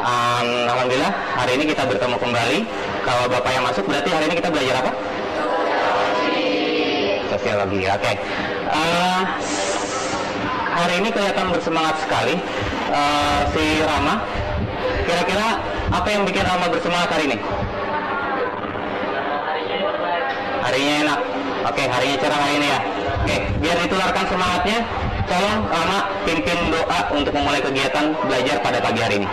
Alhamdulillah hari ini kita bertemu kembali. Kalau Bapak yang masuk berarti hari ini kita belajar apa? Sosiologi. Oke. Hari ini kelihatan bersemangat sekali. Si Rama, kira-kira apa yang bikin Rama bersemangat hari ini? Harinya enak. Oke, harinya cerah hari ini ya. Oke, biar ditularkan semangatnya, tolong Rama pimpin doa untuk memulai kegiatan belajar pada pagi hari ini.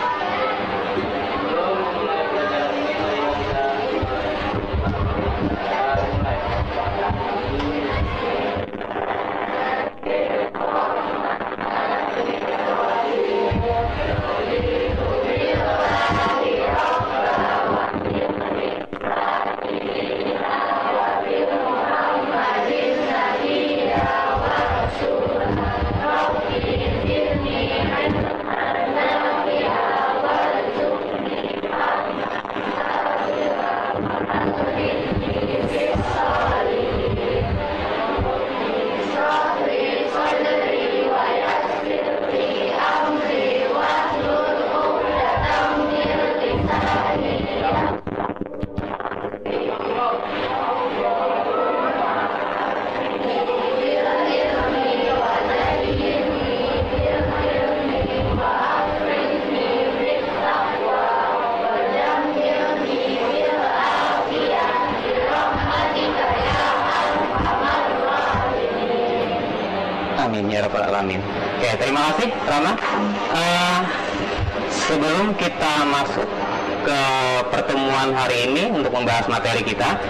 Amin ya rabbal alamin. Oke, terima kasih Rama. Sebelum kita masuk ke pertemuan hari ini untuk membahas materi kita,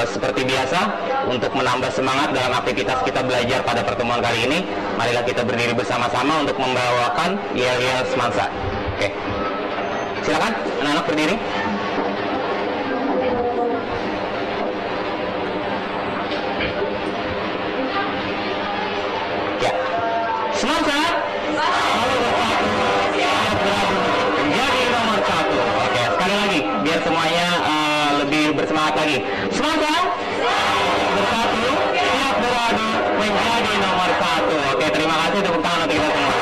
seperti biasa untuk menambah semangat dalam aktivitas kita belajar pada pertemuan kali ini, marilah kita berdiri bersama-sama untuk membawakan yel-yel semansa. Oke, silakan anak-anak berdiri. Semansa menjadi nomor satu. Oke, sekali lagi biar semuanya lebih bersemangat lagi. Semansa bersatu, siap beradu menjadi nomor satu. Oke, terima kasih tepuk tangan untuk kita semua.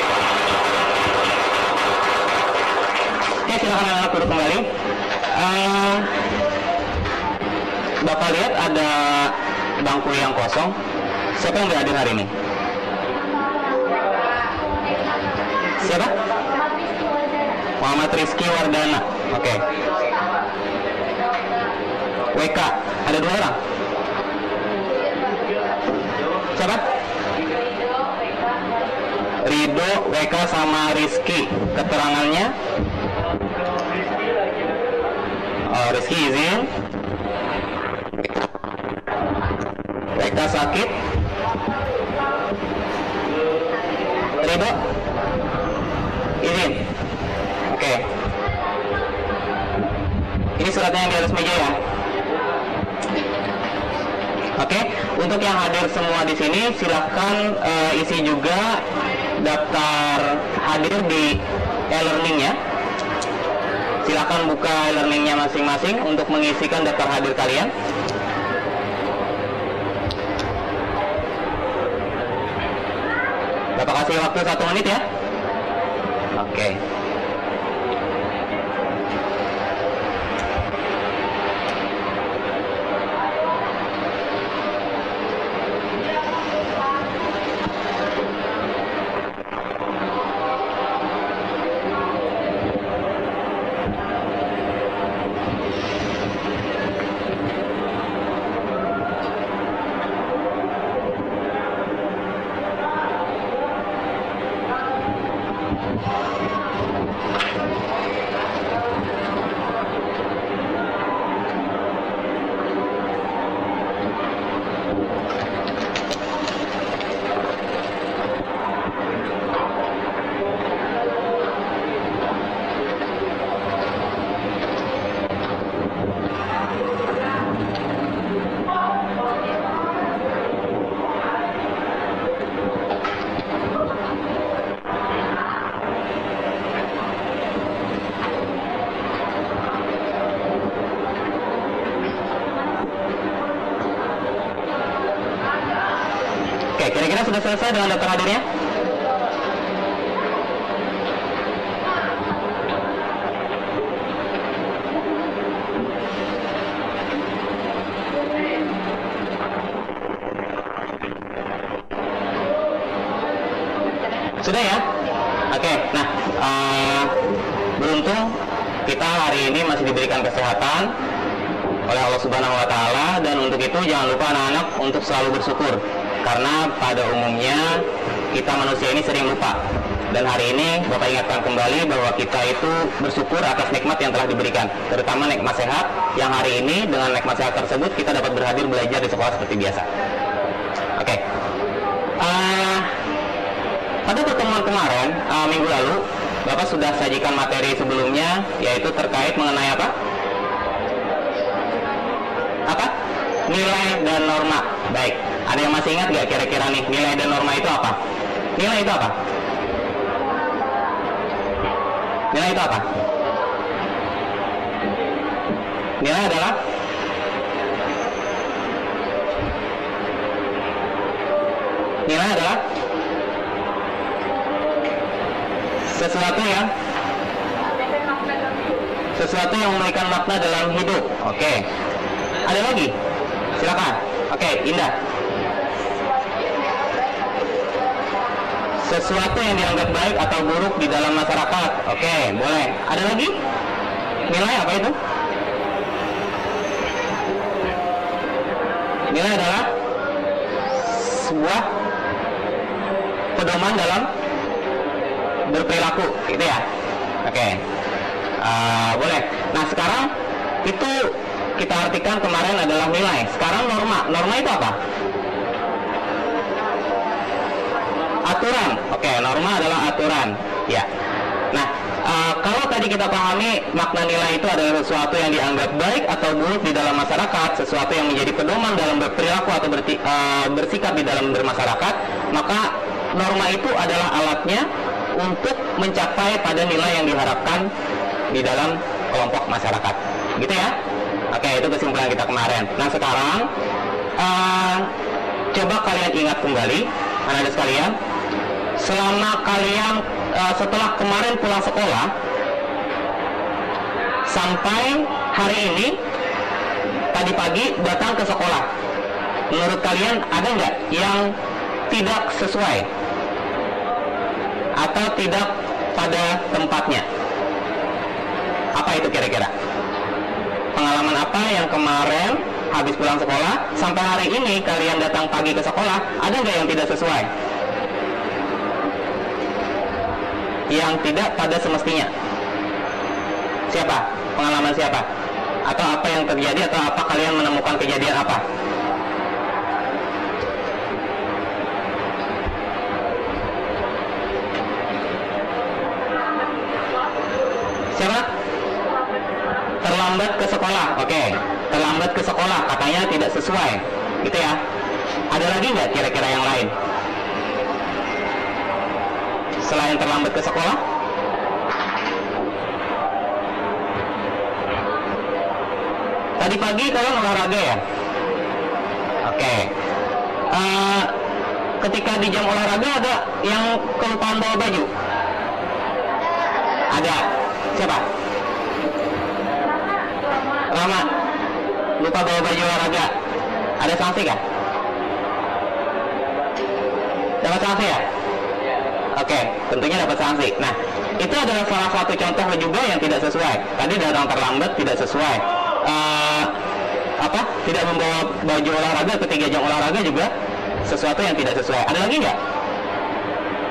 Oke, silakan anak-anak duduk kembali. Bapak lihat ada bangku yang kosong. Siapa yang berhadir hari ini? Siapa? Muhammad Rizky Wardana. Oke. WK. Ada 2 orang. Siapa? Rido, WK sama Rizky. Keterangannya? Oh, Rizky izin. WK sakit. Rido? Izin. Oke. Ini suratnya yang di atas meja ya. Oke. Untuk yang hadir semua di sini, silahkan isi juga daftar hadir di e-learning ya. Silahkan buka e-learningnya masing-masing untuk mengisikan daftar hadir kalian. Bapak kasih waktu 1 menit ya. Oke. Oke, kira-kira sudah selesai dengan daftar hadirnya? Sudah ya? Oke, nah beruntung kita hari ini masih diberikan kesehatan oleh Allah Subhanahu wa Ta'ala, dan untuk itu jangan lupa anak-anak untuk selalu bersyukur, karena pada umumnya kita manusia ini sering lupa. Dan hari ini Bapak ingatkan kembali bahwa kita itu bersyukur atas nikmat yang telah diberikan, terutama nikmat sehat, yang hari ini dengan nikmat sehat tersebut kita dapat berhadir belajar di sekolah seperti biasa. Oke. Pada pertemuan kemarin, minggu lalu, Bapak sudah sajikan materi sebelumnya, yaitu terkait mengenai apa? Apa? Nilai dan norma. Baik, ada yang masih ingat nggak kira-kira nih, nilai dan norma itu apa? Nilai itu apa? Nilai itu apa? Nilai adalah sesuatu yang memberikan makna dalam hidup. Oke. Ada lagi? Silakan. Oke, Indah. Sesuatu yang dianggap baik atau buruk di dalam masyarakat. Oke, boleh. Ada lagi? Nilai apa itu? Nilai adalah sebuah pedoman dalam berperilaku, gitu ya. Oke. Boleh. Nah, sekarang itu kita artikan kemarin adalah nilai. Sekarang norma. Norma itu apa? Aturan. Oke, norma adalah aturan. Ya. Nah, kalau tadi kita pahami makna nilai itu adalah sesuatu yang dianggap baik atau buruk di dalam masyarakat, sesuatu yang menjadi pedoman dalam berperilaku atau bersikap di dalam bermasyarakat, maka norma itu adalah alatnya untuk mencapai pada nilai yang diharapkan di dalam kelompok masyarakat. Gitu ya? Oke, itu kesimpulan kita kemarin. Nah, sekarang coba kalian ingat kembali, anak-anak sekalian, selama kalian setelah kemarin pulang sekolah sampai hari ini, tadi pagi datang ke sekolah, menurut kalian ada nggak yang tidak sesuai atau tidak pada tempatnya? Apa itu kira-kira? Pengalaman apa yang kemarin habis pulang sekolah sampai hari ini kalian datang pagi ke sekolah, ada nggak yang tidak sesuai? Yang tidak pada semestinya? Siapa? Pengalaman siapa? Atau apa yang terjadi, atau apa kalian menemukan kejadian apa? Siapa? Terlambat ke sekolah. Oke, terlambat ke sekolah katanya tidak sesuai, gitu ya. Ada lagi nggak kira-kira yang lain selain terlambat ke sekolah? Tadi pagi kalian olahraga ya? Oke. Ketika di jam olahraga ada yang kelupaan bawa baju? Ada. Siapa? Rama. Lupa bawa baju olahraga. Ada sanksi kah? Dapat sanksi ya? Oke, tentunya dapat sanksi. Nah, itu adalah salah satu contoh juga yang tidak sesuai. Tadi datang terlambat tidak sesuai. Tidak membawa baju olahraga ketika jam olahraga juga sesuatu yang tidak sesuai. Ada lagi nggak?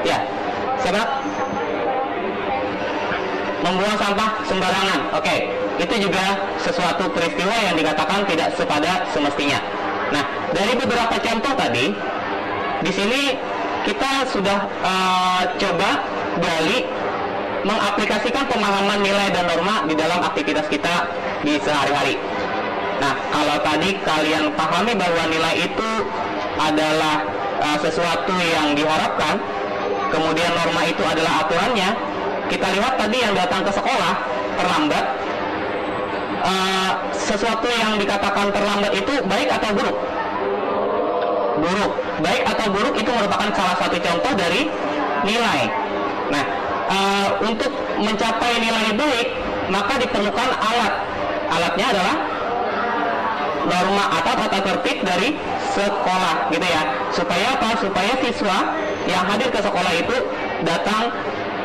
Ya, siapa? Membuang sampah sembarangan. Oke, itu juga sesuatu peristiwa yang dikatakan tidak sepada semestinya. Nah, dari beberapa contoh tadi, di sini kita sudah coba gali mengaplikasikan pemahaman nilai dan norma di dalam aktivitas kita di sehari-hari. Nah, kalau tadi kalian pahami bahwa nilai itu adalah sesuatu yang diharapkan, kemudian norma itu adalah aturannya, kita lihat tadi yang datang ke sekolah terlambat, sesuatu yang dikatakan terlambat itu baik atau buruk? Buruk. Baik atau buruk itu merupakan salah satu contoh dari nilai. Nah, untuk mencapai nilai baik, maka diperlukan alat. Alatnya adalah norma atau tata tertib dari sekolah gitu ya. Supaya apa? Supaya siswa yang hadir ke sekolah itu datang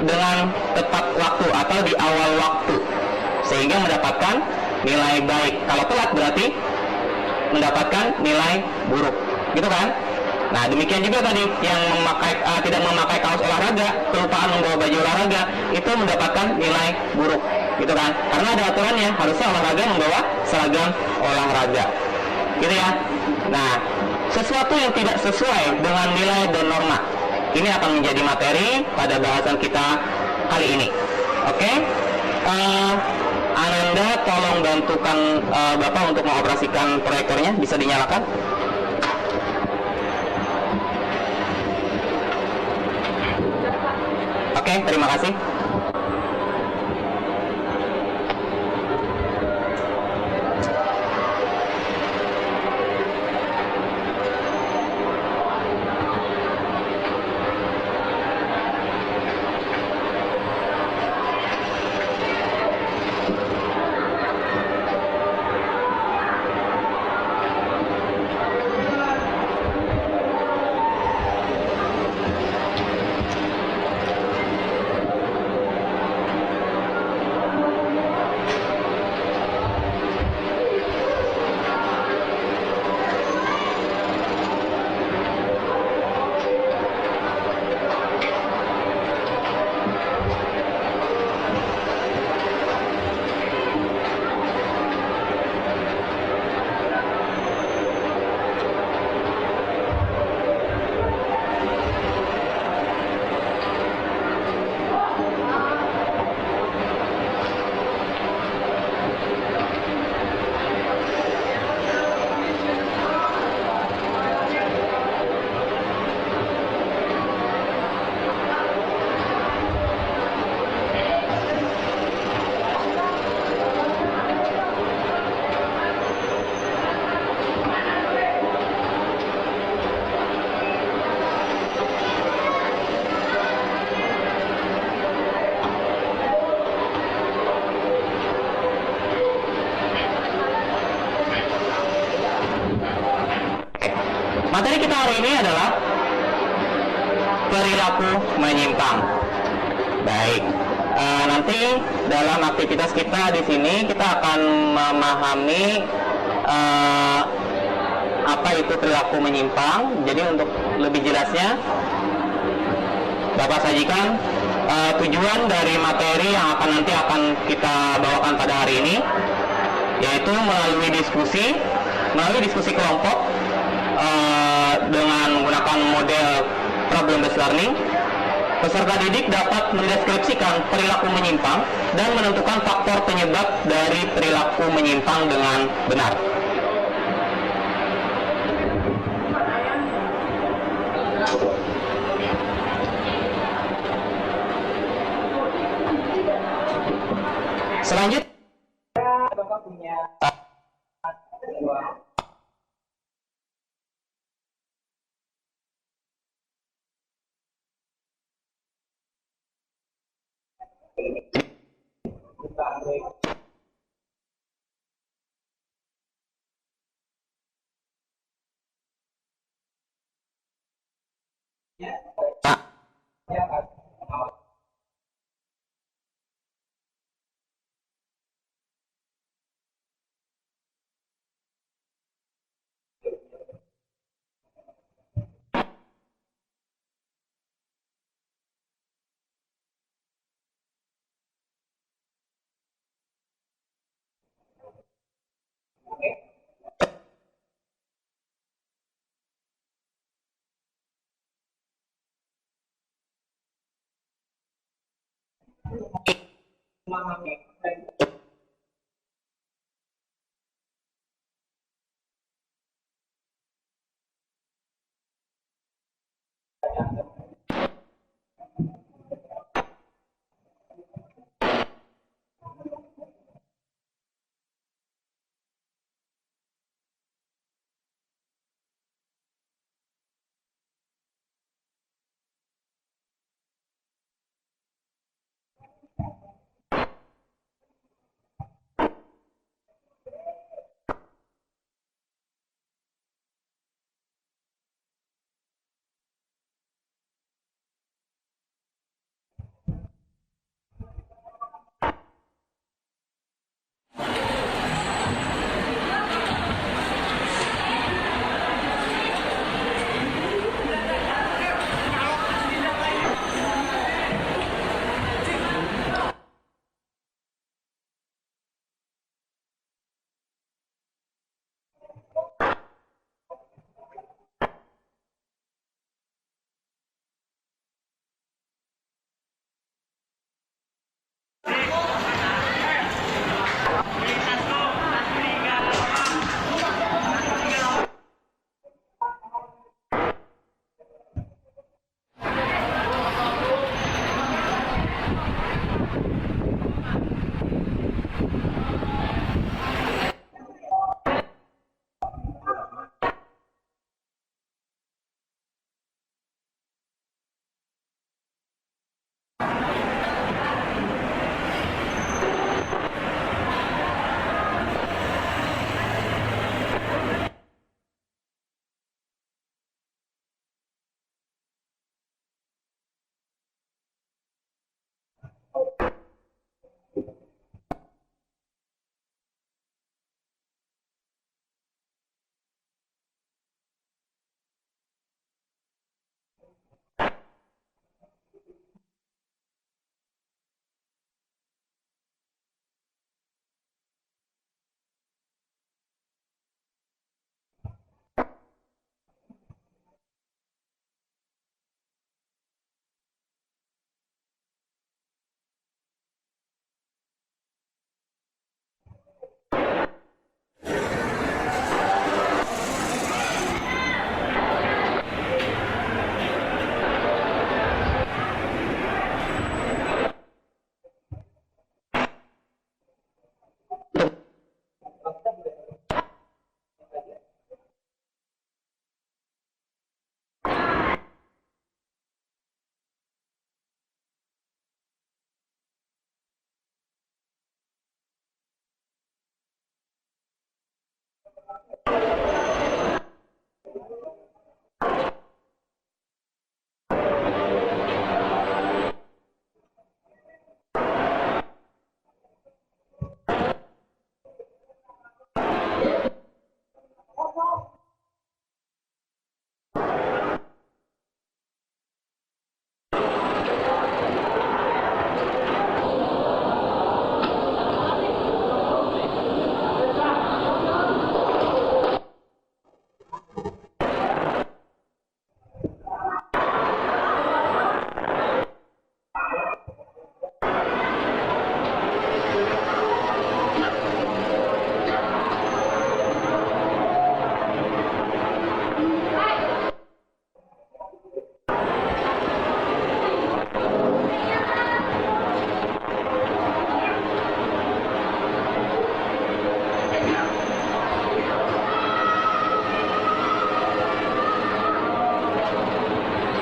dengan tepat waktu atau di awal waktu sehingga mendapatkan nilai baik. Kalau telat berarti mendapatkan nilai buruk, gitu kan? Nah, demikian juga tadi yang tidak memakai kaos olahraga, kelupaan membawa baju olahraga, itu mendapatkan nilai buruk, gitu kan? Karena ada aturannya, harusnya olahraga membawa seragam olahraga, gitu ya. Nah, sesuatu yang tidak sesuai dengan nilai dan norma, ini akan menjadi materi pada bahasan kita kali ini. Oke? Ananda, tolong bantukan Bapak untuk mengoperasikan proyektornya, bisa dinyalakan? Oke, terima kasih. Materi kita hari ini adalah perilaku menyimpang. Baik, nanti dalam aktivitas kita di sini kita akan memahami apa itu perilaku menyimpang. Jadi untuk lebih jelasnya, Bapak sajikan tujuan dari materi yang nanti akan kita bawakan pada hari ini, yaitu melalui diskusi kelompok dengan menggunakan model problem based learning. Peserta didik dapat mendeskripsikan perilaku menyimpang dan menentukan faktor penyebab dari perilaku menyimpang dengan benar. Selanjutnya, Bapak punya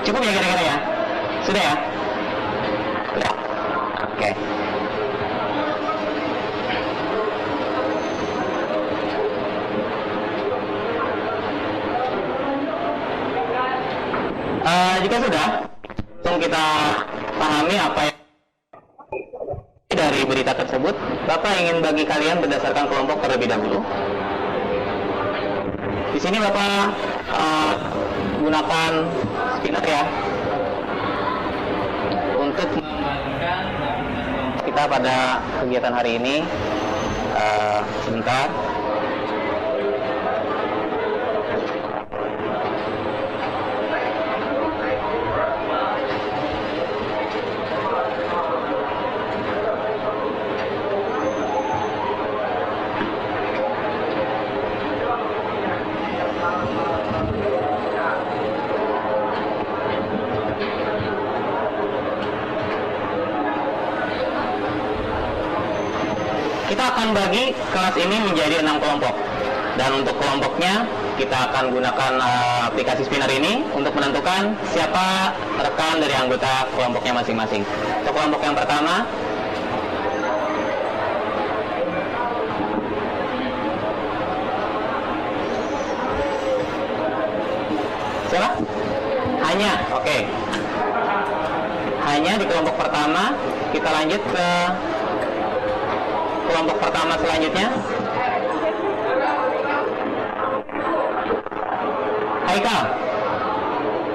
Cukup ya kira-kira ya? Sudah ya? Sudah. Oke. Jika sudah, langsung kita pahami apa yang dari berita tersebut. Bapak ingin bagi kalian berdasarkan kelompok terlebih dahulu. Di sini Bapak gunakan spinner ya untuk membagikan kita pada kegiatan hari ini. Sebentar. Kita akan bagi kelas ini menjadi 6 kelompok, dan untuk kelompoknya kita akan gunakan aplikasi spinner ini untuk menentukan siapa rekan dari anggota kelompoknya masing-masing. Untuk kelompok yang pertama, siapa? Hanya, oke. Hanya di kelompok pertama. Kita lanjut ke kelompok pertama selanjutnya. Haikal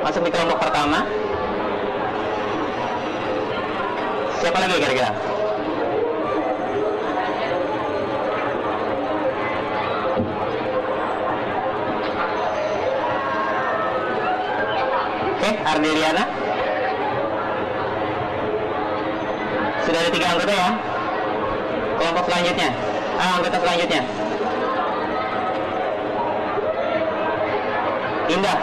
masuk di kelompok pertama. Siapa lagi kira-kira? Oke, Ardeliana. Sudah ada 3 anggota ya. Kelompok selanjutnya, anggota selanjutnya. Indah.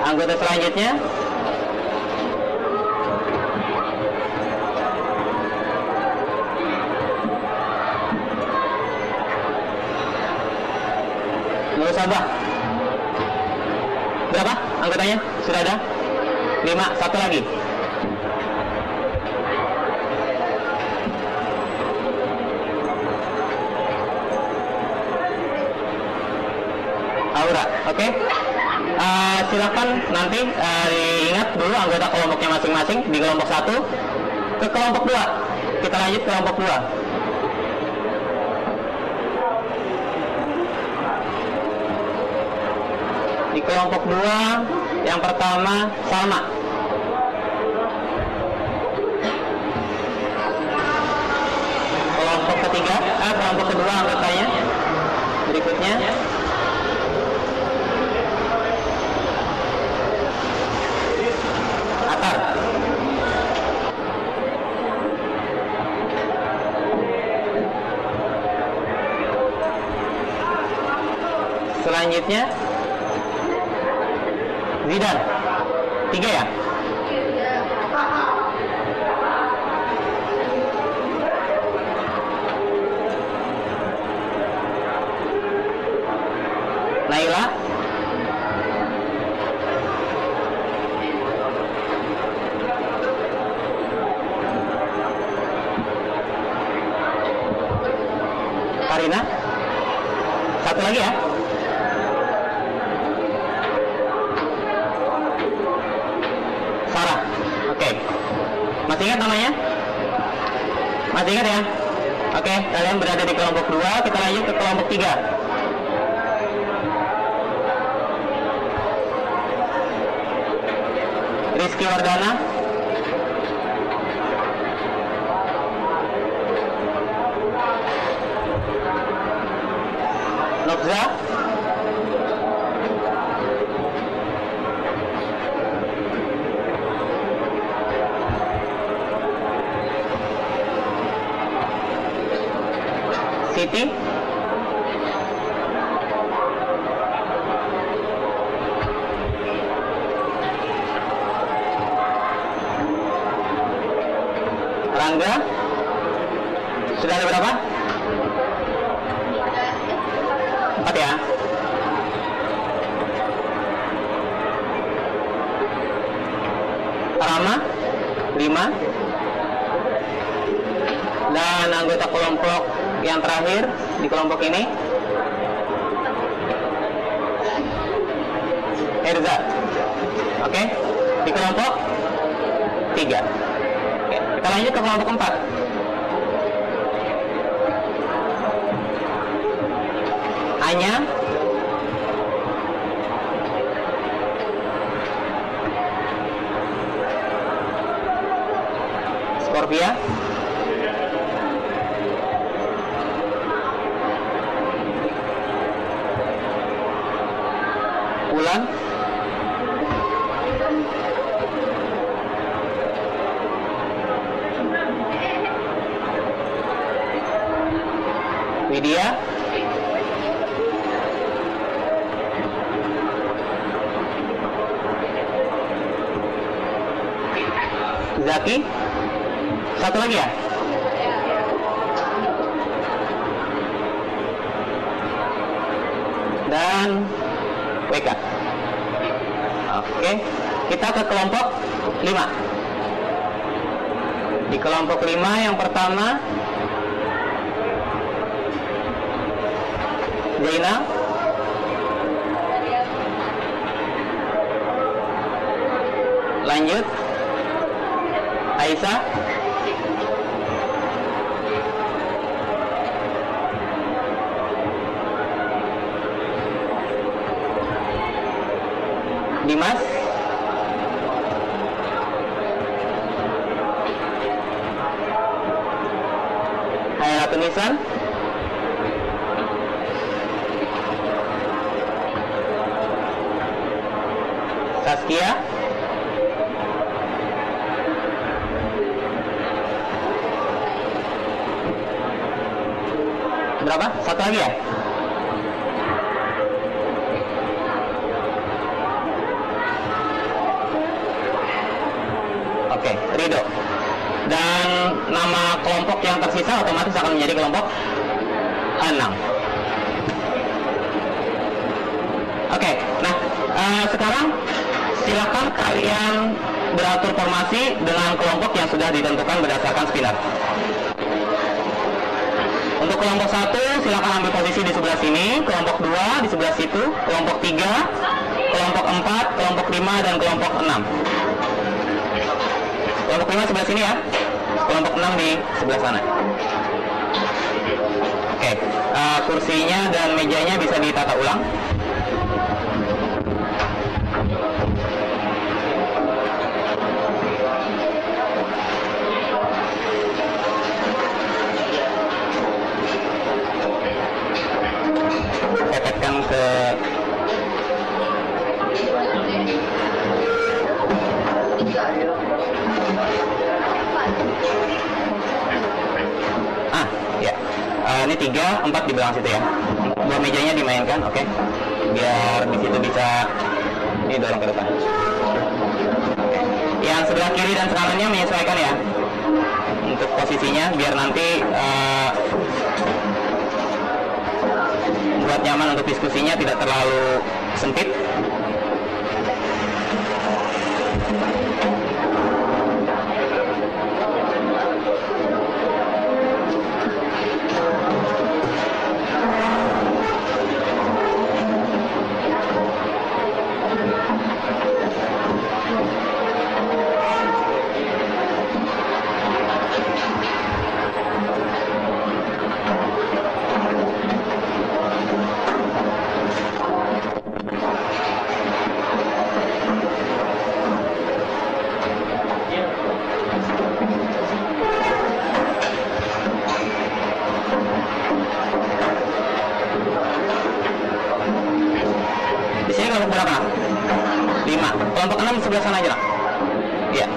Anggota selanjutnya. Nur Sabah. Berapa anggotanya? Sudah ada? 5, satu lagi. Aura, oke. Silakan nanti diingat dulu anggota kelompoknya masing-masing di kelompok 1 ke kelompok 2. Kita lanjut ke kelompok 2. Di kelompok 2 yang pertama Salma. Kelompok ketiga, kelompok kedua anggotanya berikutnya. Atar. Selanjutnya Zidan. 3 ya? Naila. Karina. Satu lagi ya. Sarah. Oke. Masih ingat namanya? Masih ingat ya? Oke, kalian berada di kelompok 2. Kita lanjut ke kelompok 3. Rizky Wardana. Nokza. Siti. Rangga. Sudah ada berapa? 4 ya. pertama 5, dan anggota kelompok yang terakhir di kelompok ini Erza. Oke, di kelompok 3. Oke, kita lanjut ke kelompok 4. Anya, Scorpia, Ulan, Widya, Zaki, satu lagi ya? Dan WK. Oke, kita ke kelompok 5. Di kelompok 5 yang pertama Zaina, lanjut Aisyah, Dimas, Hayatun Nisan, Saskia, berapa? Satu lagi ya? Oke, Ridho. Dan nama kelompok yang tersisa otomatis akan menjadi kelompok 6. Oke, nah sekarang silakan kalian beratur formasi dengan kelompok yang sudah ditentukan berdasarkan spinner. Untuk kelompok 1 silakan ambil posisi di sebelah sini, kelompok 2 di sebelah situ, kelompok 3, kelompok 4, kelompok 5, dan kelompok 6. Kelompok 5 sebelah sini ya, kelompok 6 di sebelah sana. Oke, kursinya dan mejanya bisa ditata ulang. Pepetkan ke ya. Ini 3, 4 di belakang situ ya. 2 mejanya dimainkan, oke. Biar di situ bisa didorong ke depan. Yang sebelah kiri dan kanannya menyesuaikan ya untuk posisinya, biar nanti buat nyaman untuk diskusinya, tidak terlalu sempit. Kelompok berapa? 5. Kelompok 6 sebelah sana aja lah. Iya.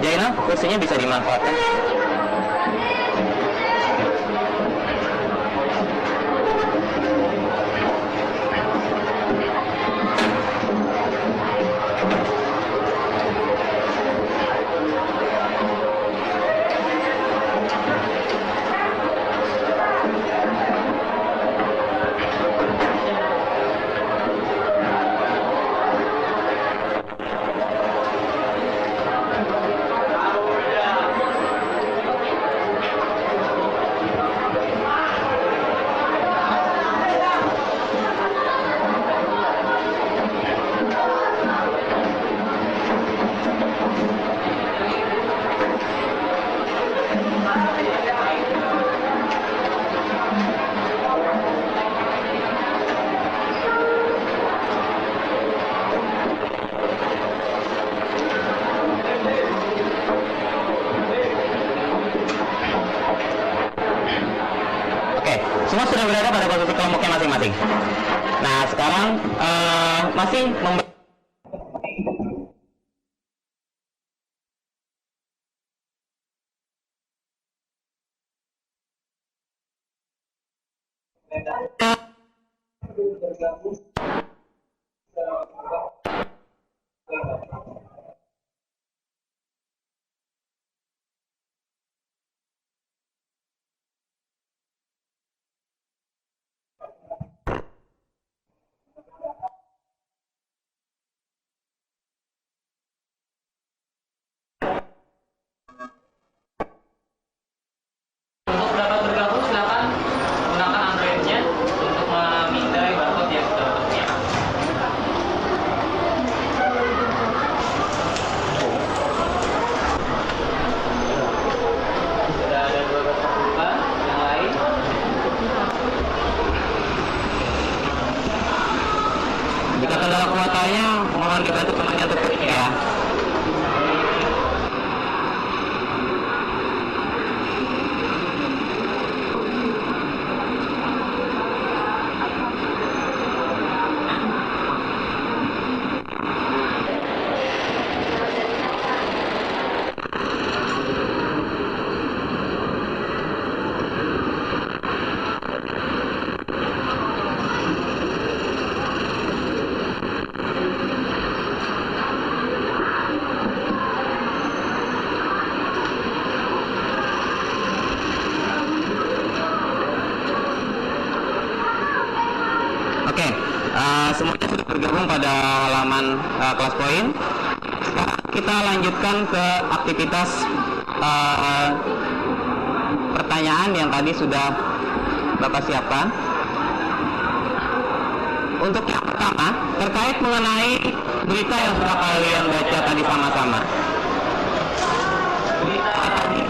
Jaina, kursinya bisa dimanfaatkan. Semua sudah berada pada posisi kelompoknya masing-masing. Nah, sekarang masih dapat bergabung, silakan gunakan Android-nya untuk memindai barcode yang sudah tersedia. Sudah ada 12 terbuka, yang lain. Jika kendala kuotanya, mohon dibantu temannya untuk ini ya. Semuanya sudah bergabung pada halaman kelas poin. Sekarang kita lanjutkan ke aktivitas pertanyaan yang tadi sudah Bapak siapkan. Untuk yang pertama, terkait mengenai berita yang sudah kalian baca tadi sama-sama.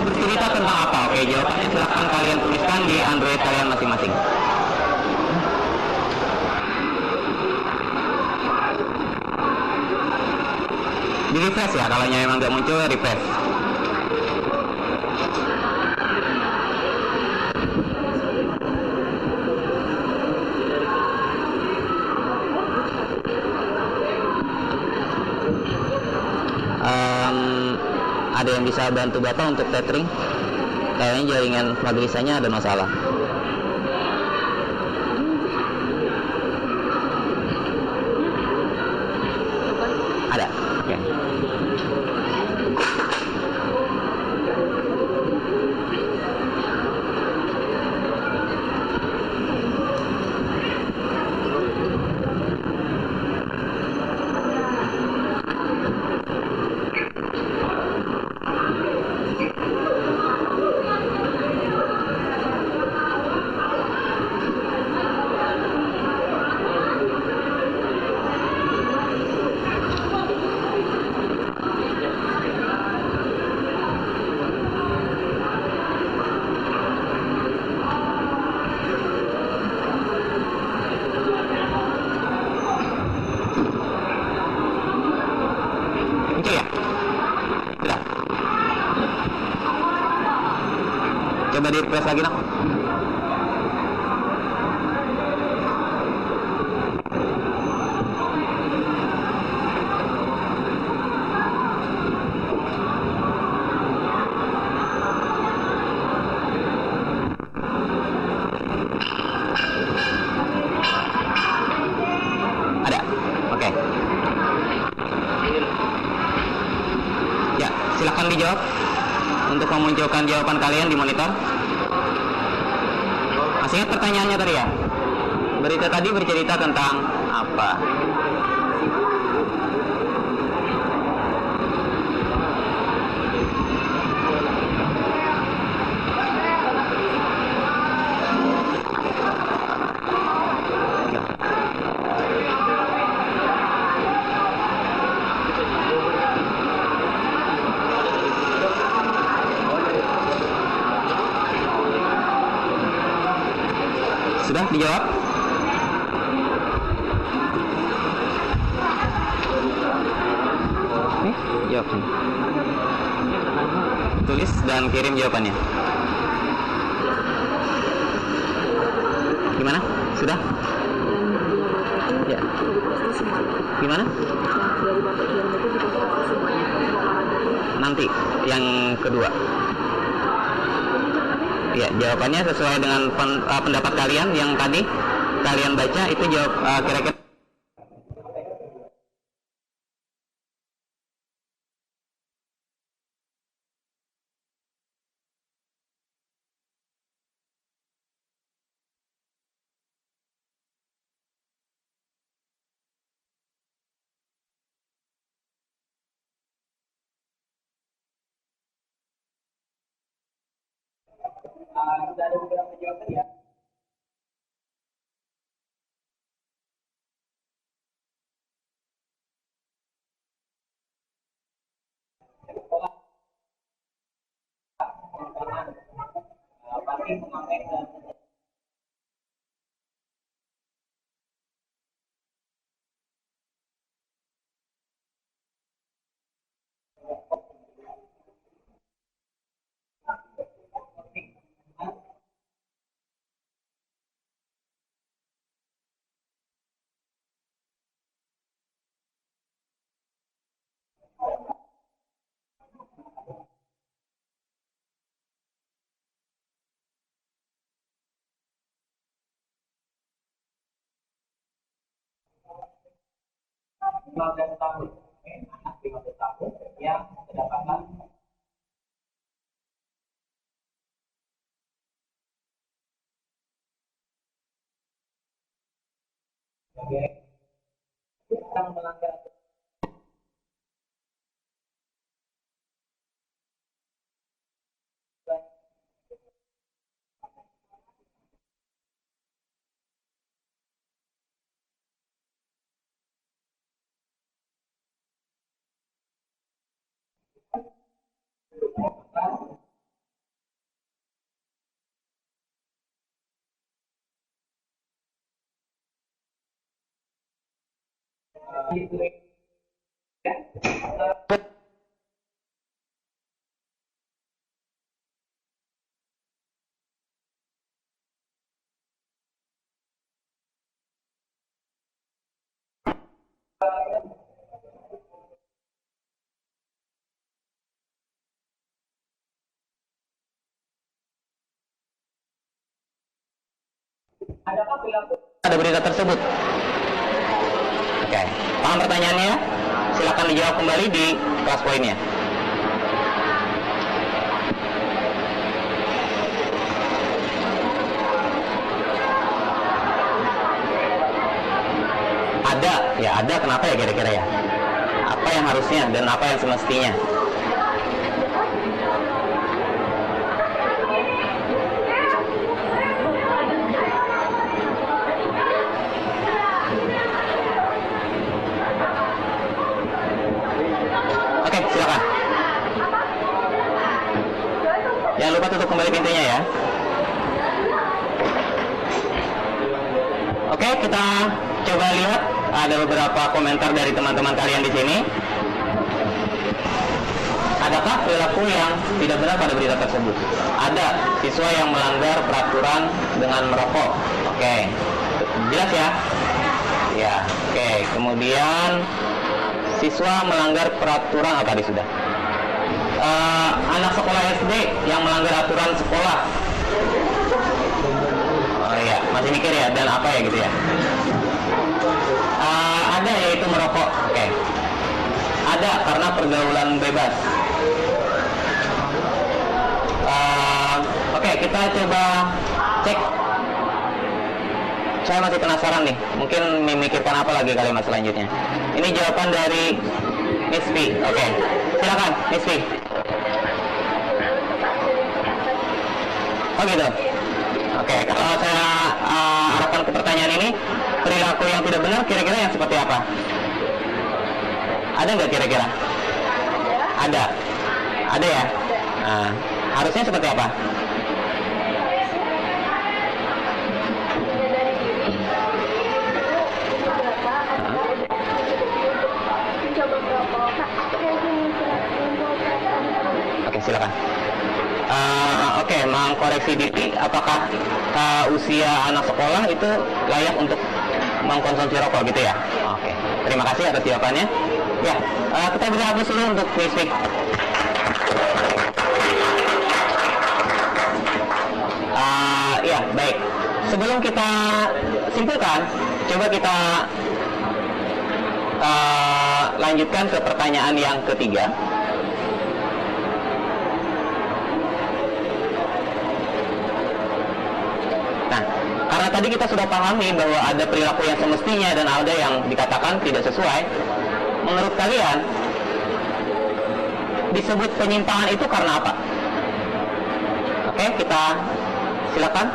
Bercerita tentang apa? Oke, jawabannya silahkan kalian tuliskan di Android kalian masing-masing. Di refresh ya, kalau memang nggak muncul refresh. Ada yang bisa bantu Bapak untuk tethering? Kayaknya jaringan magerisanya ada masalah. Ada? Oke. Coba di refresh lagi dong. Ada? Oke. Ya, silakan dijawab untuk memunculkan jawaban kalian di monitor? Masih ingat pertanyaannya tadi ya? Berita tadi bercerita tentang apa? Sudah dijawab? Jawab sini. Tulis dan kirim jawabannya. Gimana? Sudah? Ya. Gimana? Nanti yang kedua. Ya, jawabannya sesuai dengan pendapat kalian yang tadi kalian baca itu jawab kira-kira. Sudah ada beberapa jawaban ya. Pasti memakai tahun, anak 15 tahun yang kedapatan yang melanggar ada berita tersebut. Oke, paham pertanyaannya? Silakan dijawab kembali di kelas poinnya. Ada, ya ada. Kenapa ya kira-kira ya? Apa yang harusnya dan apa yang semestinya? Silakan. Jangan lupa tutup kembali pintunya ya. Oke, kita coba lihat ada beberapa komentar dari teman-teman kalian di sini. Adakah perilaku yang tidak benar pada berita tersebut? Ada siswa yang melanggar peraturan dengan merokok. Oke, jelas ya? Ya, oke. Kemudian siswa melanggar peraturan apa tadi sudah? Anak sekolah SD yang melanggar aturan sekolah. Oh iya, masih mikir ya, dan apa ya gitu ya? Ada yaitu merokok. Oke. Ada karena pergaulan bebas. kita coba cek. Saya masih penasaran nih, mungkin memikirkan apa lagi kalimat selanjutnya. Ini jawaban dari Miss P. Oke, silakan Miss P. Oh gitu. Oke, kalau saya arahkan ke pertanyaan ini, perilaku yang tidak benar kira-kira yang seperti apa? Ada nggak kira-kira? Ada. Ada ya? Nah, harusnya seperti apa? Oke, silakan. Oke, mengkoreksi diri, apakah usia anak sekolah itu layak untuk mengkonsumsi rokok gitu ya? Oke, terima kasih atas jawabannya. Ya, kita bisa hapus dulu untuk Miss Vic. Ya, baik. Sebelum kita simpulkan, coba kita lanjutkan ke pertanyaan yang ketiga. Nah, karena tadi kita sudah pahami bahwa ada perilaku yang semestinya dan ada yang dikatakan tidak sesuai. Menurut kalian, disebut penyimpangan itu karena apa? Oke, kita silakan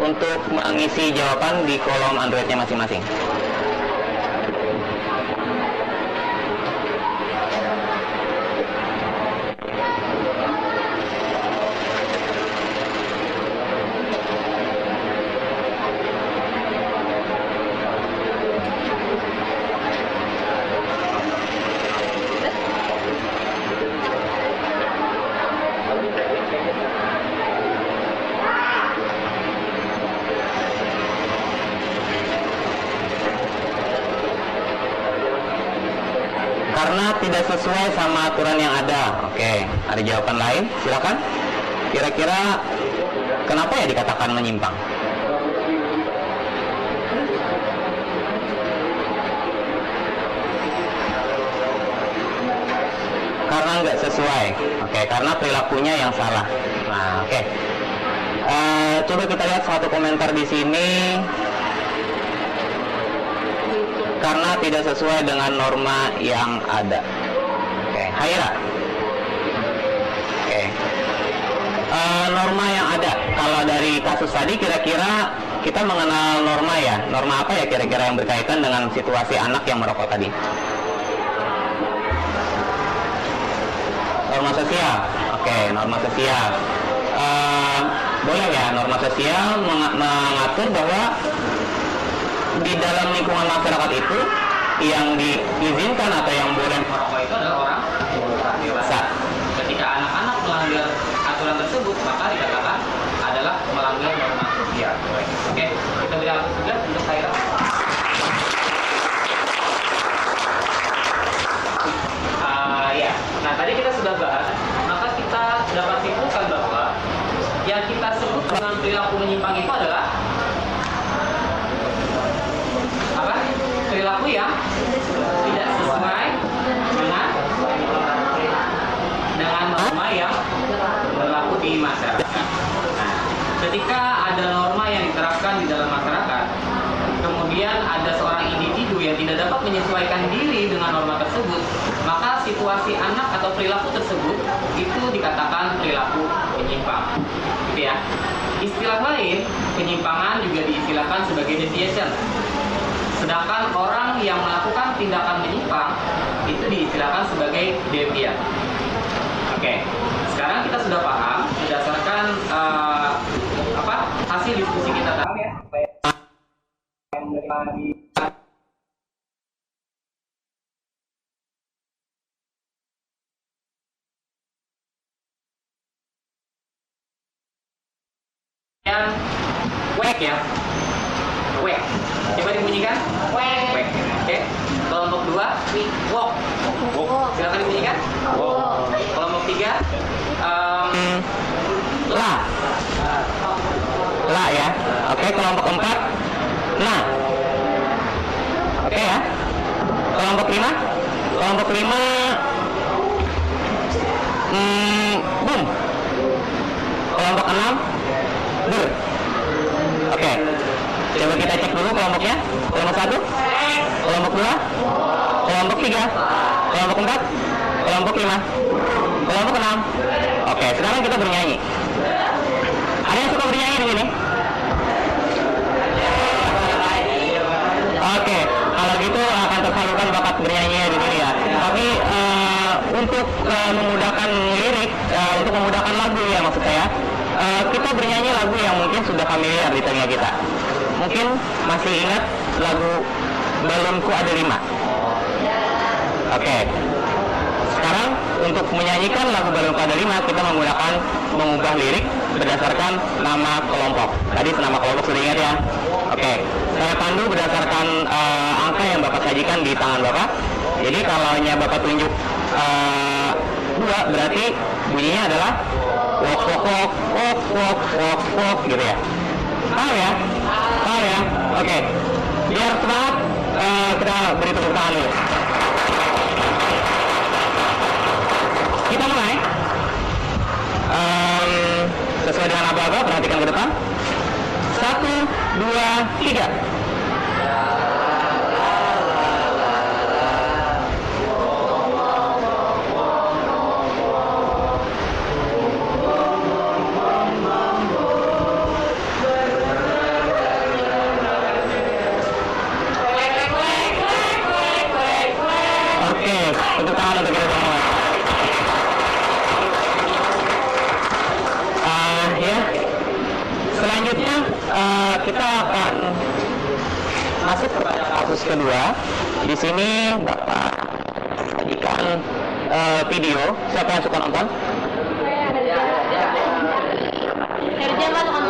untuk mengisi jawaban di kolom Android-nya masing-masing. Karena tidak sesuai sama aturan yang ada. Oke, ada jawaban lain? Silakan. Kira-kira kenapa ya dikatakan menyimpang? Karena nggak sesuai. Oke, karena perilakunya yang salah. Nah, oke. Coba kita lihat satu komentar di sini. Karena tidak sesuai dengan norma yang ada. Oke, Haira. Oke. Norma yang ada. Kalau dari kasus tadi kira-kira kita mengenal norma ya. Norma apa ya kira-kira yang berkaitan dengan situasi anak yang merokok tadi? Norma sosial. Oke, norma sosial. Boleh ya, norma sosial mengatur bahwa di dalam lingkungan masyarakat itu yang diizinkan atau yang boleh merokok itu adalah orang dewasa. Ketika anak-anak melanggar aturan tersebut, maka dikatakan adalah melanggar norma sosial. Oke, kita beri hapus juga untuk saya. Ya, nah tadi kita sudah bahas, maka kita dapat simpulkan bahwa yang kita sebut dengan perilaku menyimpang itu adalah apa? Perilaku yang tidak sesuai dengan norma yang berlaku di masyarakat. Nah, ketika ada norma yang diterapkan di dalam masyarakat, kemudian ada seorang individu yang tidak dapat menyesuaikan diri dengan norma tersebut, maka situasi anak atau perilaku tersebut itu dikatakan perilaku menyimpang. Gitu ya. Istilah lain, penyimpangan juga diistilahkan sebagai deviation. Sedangkan orang yang melakukan tindakan menyimpang itu diistilahkan sebagai deviant. Oke, sekarang kita sudah paham berdasarkan hasil diskusi kita tadi ya. Yang wek ya. Wek. Coba dibunyikan. Wek. Wek. Oke. Kelompok 2, walk. Walk. Silakan dibunyikan. Walk. Kelompok 3, la. La ya. Oke, kelompok 4, nah. Oke ya. Kelompok 5. Kelompok 5, boom. Kelompok 6 ber. Oke. Coba kita cek dulu kelompoknya. Kelompok 1, kelompok 2, kelompok 3, kelompok 4, kelompok 5, kelompok 6. Oke, sekarang kita bernyanyi. Ada yang suka bernyanyi di sini? Oke, kalau gitu akan tersalurkan bakat bernyanyi di sini ya. Tapi untuk memudahkan lirik, untuk memudahkan lagu ya maksud saya, kita bernyanyi lagu yang mungkin sudah familiar di telinga kita. Mungkin masih ingat lagu Balonku Ada 5. Oke. Sekarang untuk menyanyikan lagu Balonku Ada 5, kita mengubah lirik berdasarkan nama kelompok. Tadi nama kelompok sudah ingat ya. Oke. Saya pandu berdasarkan angka yang Bapak sajikan di tangan Bapak. Jadi kalau Bapak tunjuk 2, berarti bunyinya adalah wok wok wok wok wok wok wok gitu ya. Paham ya? Paham ya? Oke. Biar semangat, kita beri tepuk tangan dulu. Kita mulai. Sesuai dengan aba-aba, perhatikan ke depan. 1, 2, 3. Tepuk tangan untuk kita semua. Ya, selanjutnya kita akan masuk ke kasus kedua. Di sini Bapak sajikan video. Siapa yang suka nonton?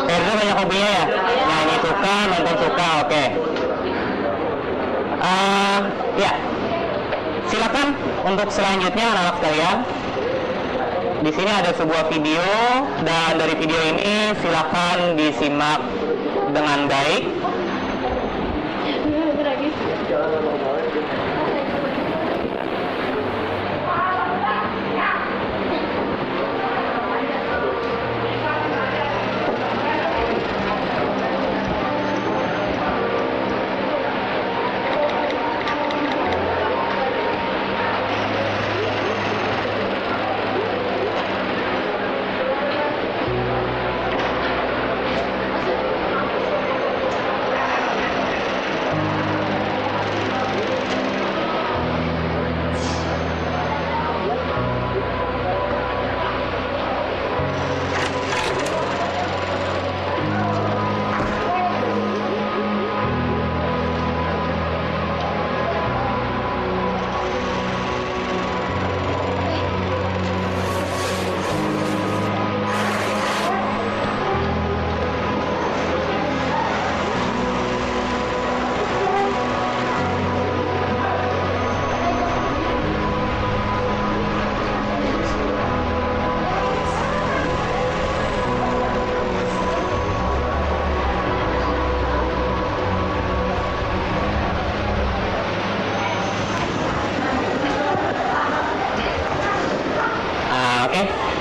Herja banyak hobinya ya. Nyanyi suka, nonton suka. Oke. Ya. Silakan untuk selanjutnya anak-anak sekalian. Di sini ada sebuah video dan dari video ini silakan disimak dengan baik.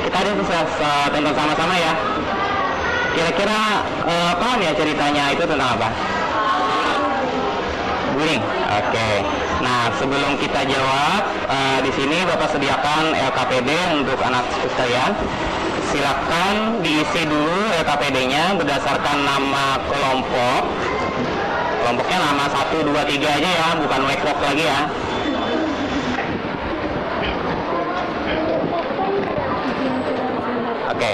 Kita bisa tonton sama-sama ya. Kira-kira paham ya ceritanya itu tentang apa? Bullying. Oke. Nah, sebelum kita jawab, di sini Bapak sediakan LKPD untuk anak sekalian. Silakan diisi dulu LKPD-nya berdasarkan nama kelompok. Kelompoknya nama 1, 2, 3 aja ya, bukan wek-wok lagi ya. Oke.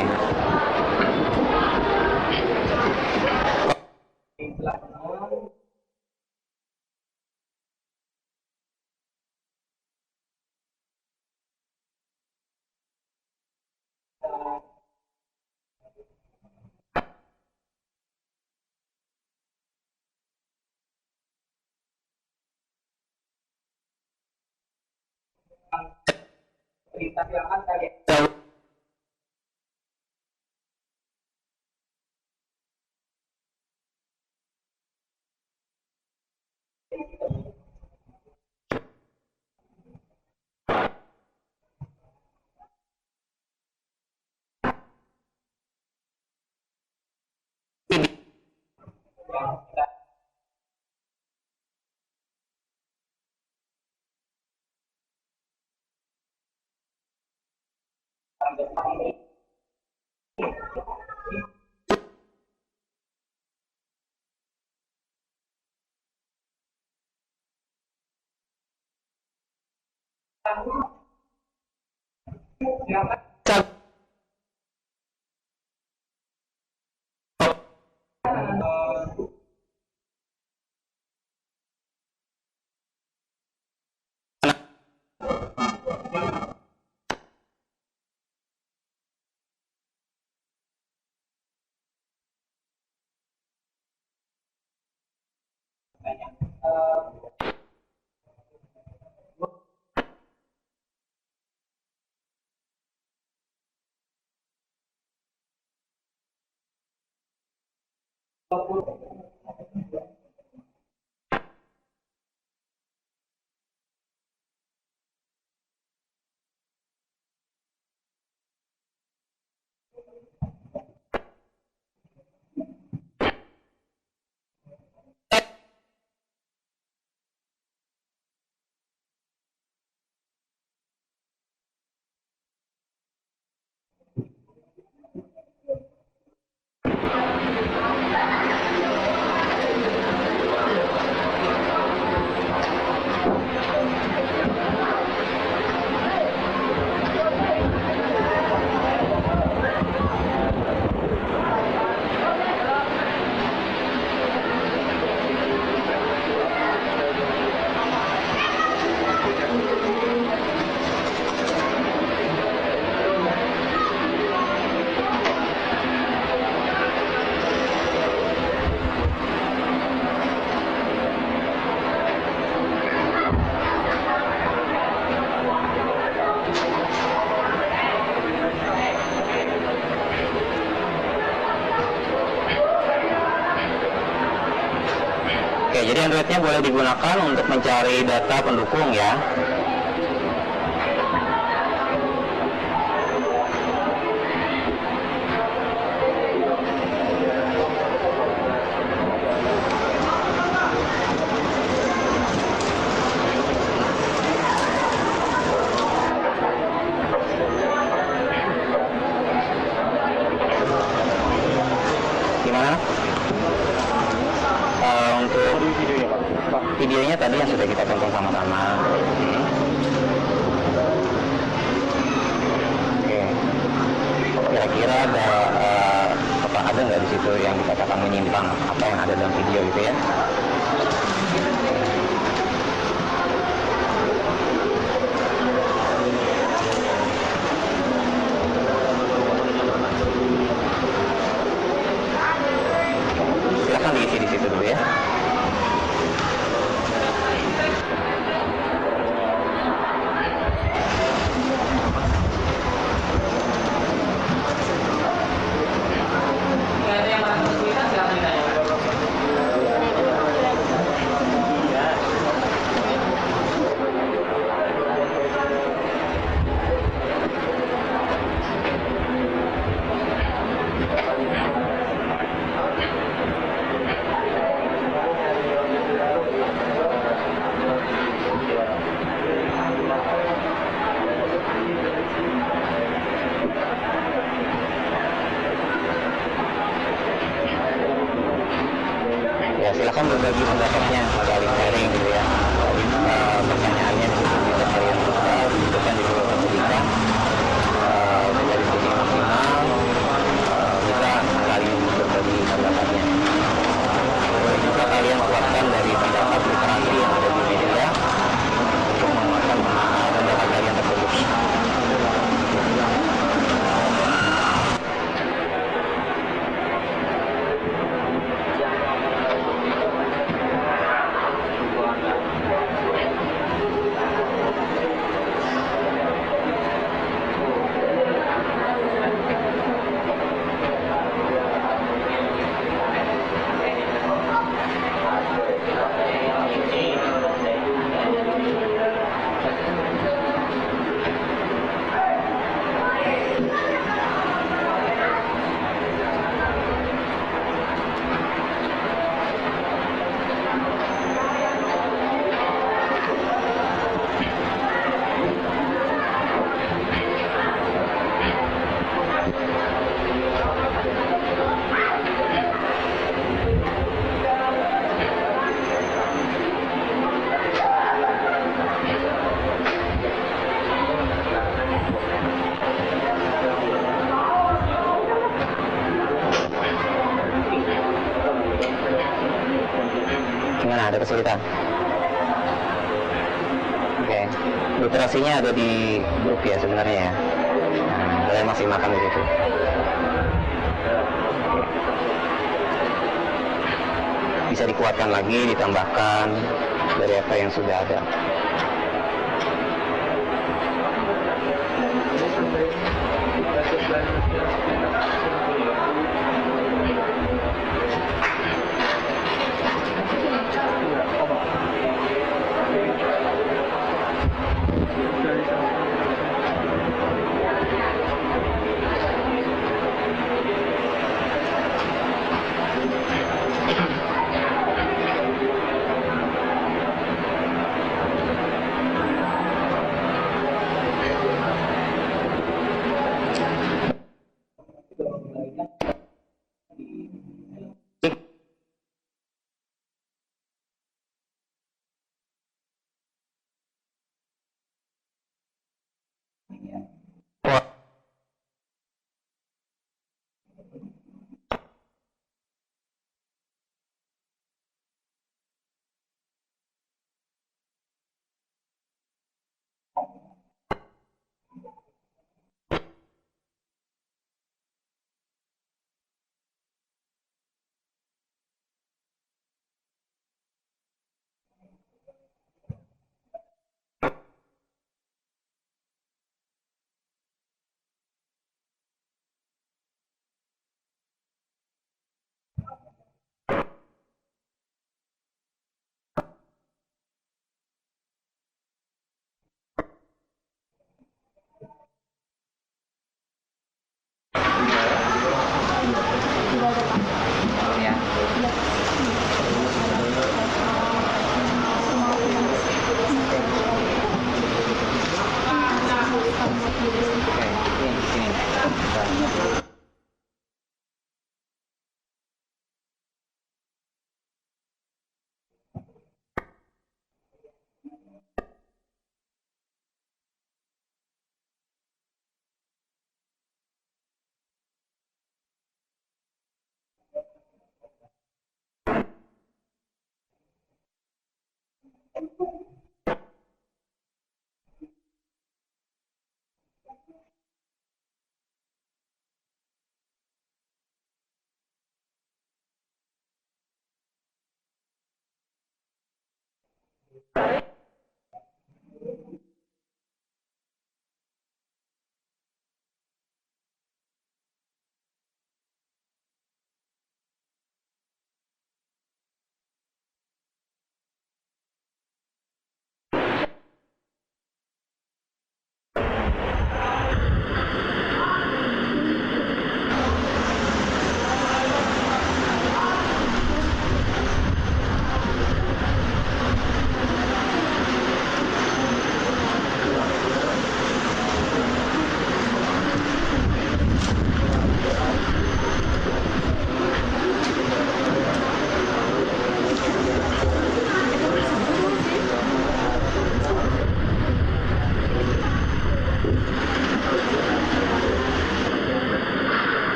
Oke, jadi Android-nya boleh digunakan untuk mencari data pendukung ya. Gimana? Untuk videonya tadi yang sudah kita tonton sama-sama. Oke, kira-kira ada nggak di situ yang dikatakan menyimpang apa yang ada dalam video gitu ya? Silahkan diisi di situ dulu ya. Ya, silakan berbagi pendapatnya, saling sharing gitu ya. Jadi pertanyaannya bisa kalian butuhkan di kolom komentar. Dari segi maksimal bisa kalian berbagi pendapatnya. Boleh juga kalian kuatkan dari pendapat literasi yang ada di media untuk menguatkan pendapat kalian tersebut. Gimana, ada kesulitan? Oke, literasinya ada di grup ya sebenarnya ya. Nah, kalian masih makan di situ. Bisa dikuatkan lagi, ditambahkan dari apa yang sudah ada.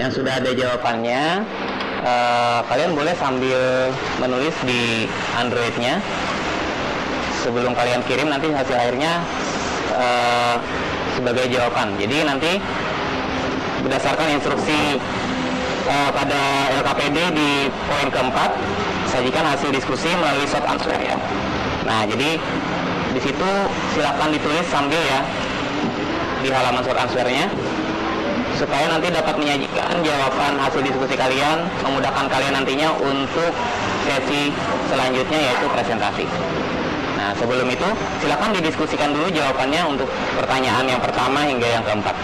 Yang sudah ada jawabannya, kalian boleh sambil menulis di Android-nya. Sebelum kalian kirim nanti hasil akhirnya sebagai jawaban. Jadi nanti berdasarkan instruksi pada LKPD di poin keempat, sajikan hasil diskusi melalui short answer ya. Nah, jadi di situ silakan ditulis sambil ya di halaman short answer-nya, supaya nanti dapat menyajikan jawaban hasil diskusi kalian, memudahkan kalian nantinya untuk sesi selanjutnya yaitu presentasi. Nah, sebelum itu silakan didiskusikan dulu jawabannya untuk pertanyaan yang pertama hingga yang keempat.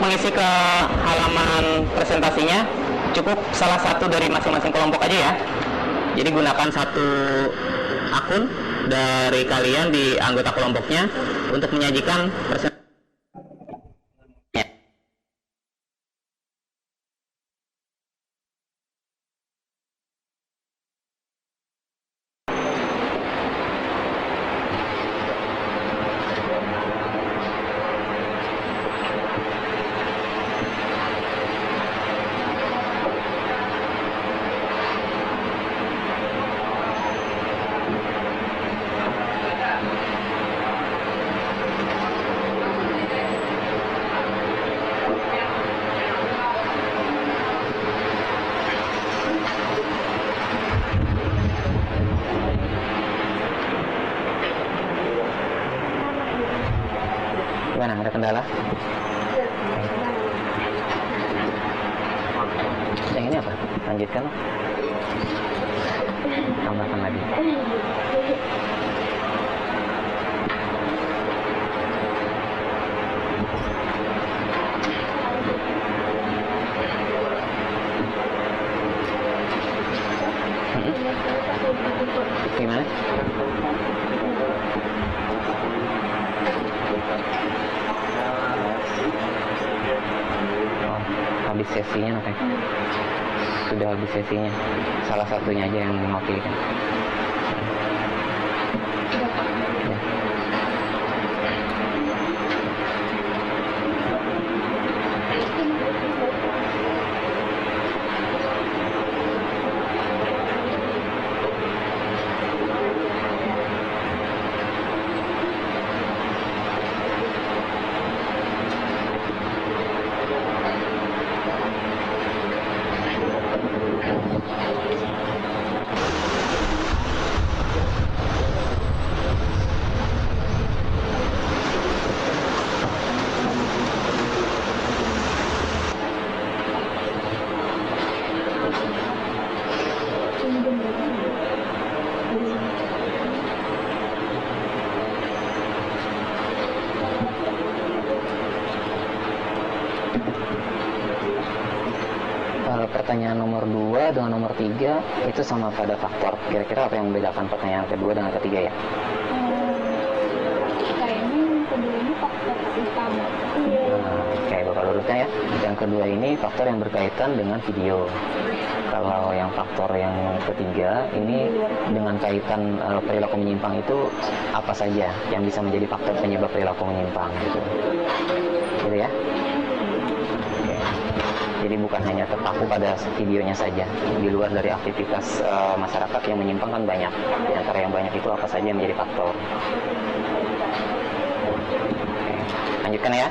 mengisi ke halaman presentasinya, cukup salah satu dari masing-masing kelompok aja ya. Jadi gunakan satu akun dari kalian di anggota kelompoknya untuk menyajikan presentasi. Gimana, ada kendala? Yang ini apa? Lanjutkan. Tambahkan lagi. Gimana? Oh, habis sesinya oke. Sudah habis sesinya. Salah satunya aja yang mewakilkan. Ya. Pertanyaan nomor 2 dengan nomor 3 itu sama pada faktor. Kira-kira apa yang membedakan pertanyaan kedua dengan ketiga ya? Kayaknya yang kedua ini faktor utama. Kayak bapak lurusnya ya. Yang kedua ini faktor yang berkaitan dengan video. Kalau yang faktor yang ketiga ini dengan kaitan perilaku menyimpang itu apa saja yang bisa menjadi faktor penyebab perilaku menyimpang gitu. Gitu ya. Jadi bukan hanya terpaku pada videonya saja. Di luar dari aktivitas masyarakat yang menyimpang kan banyak. Di antara yang banyak itu apa saja yang menjadi faktor. Oke. Lanjutkan ya.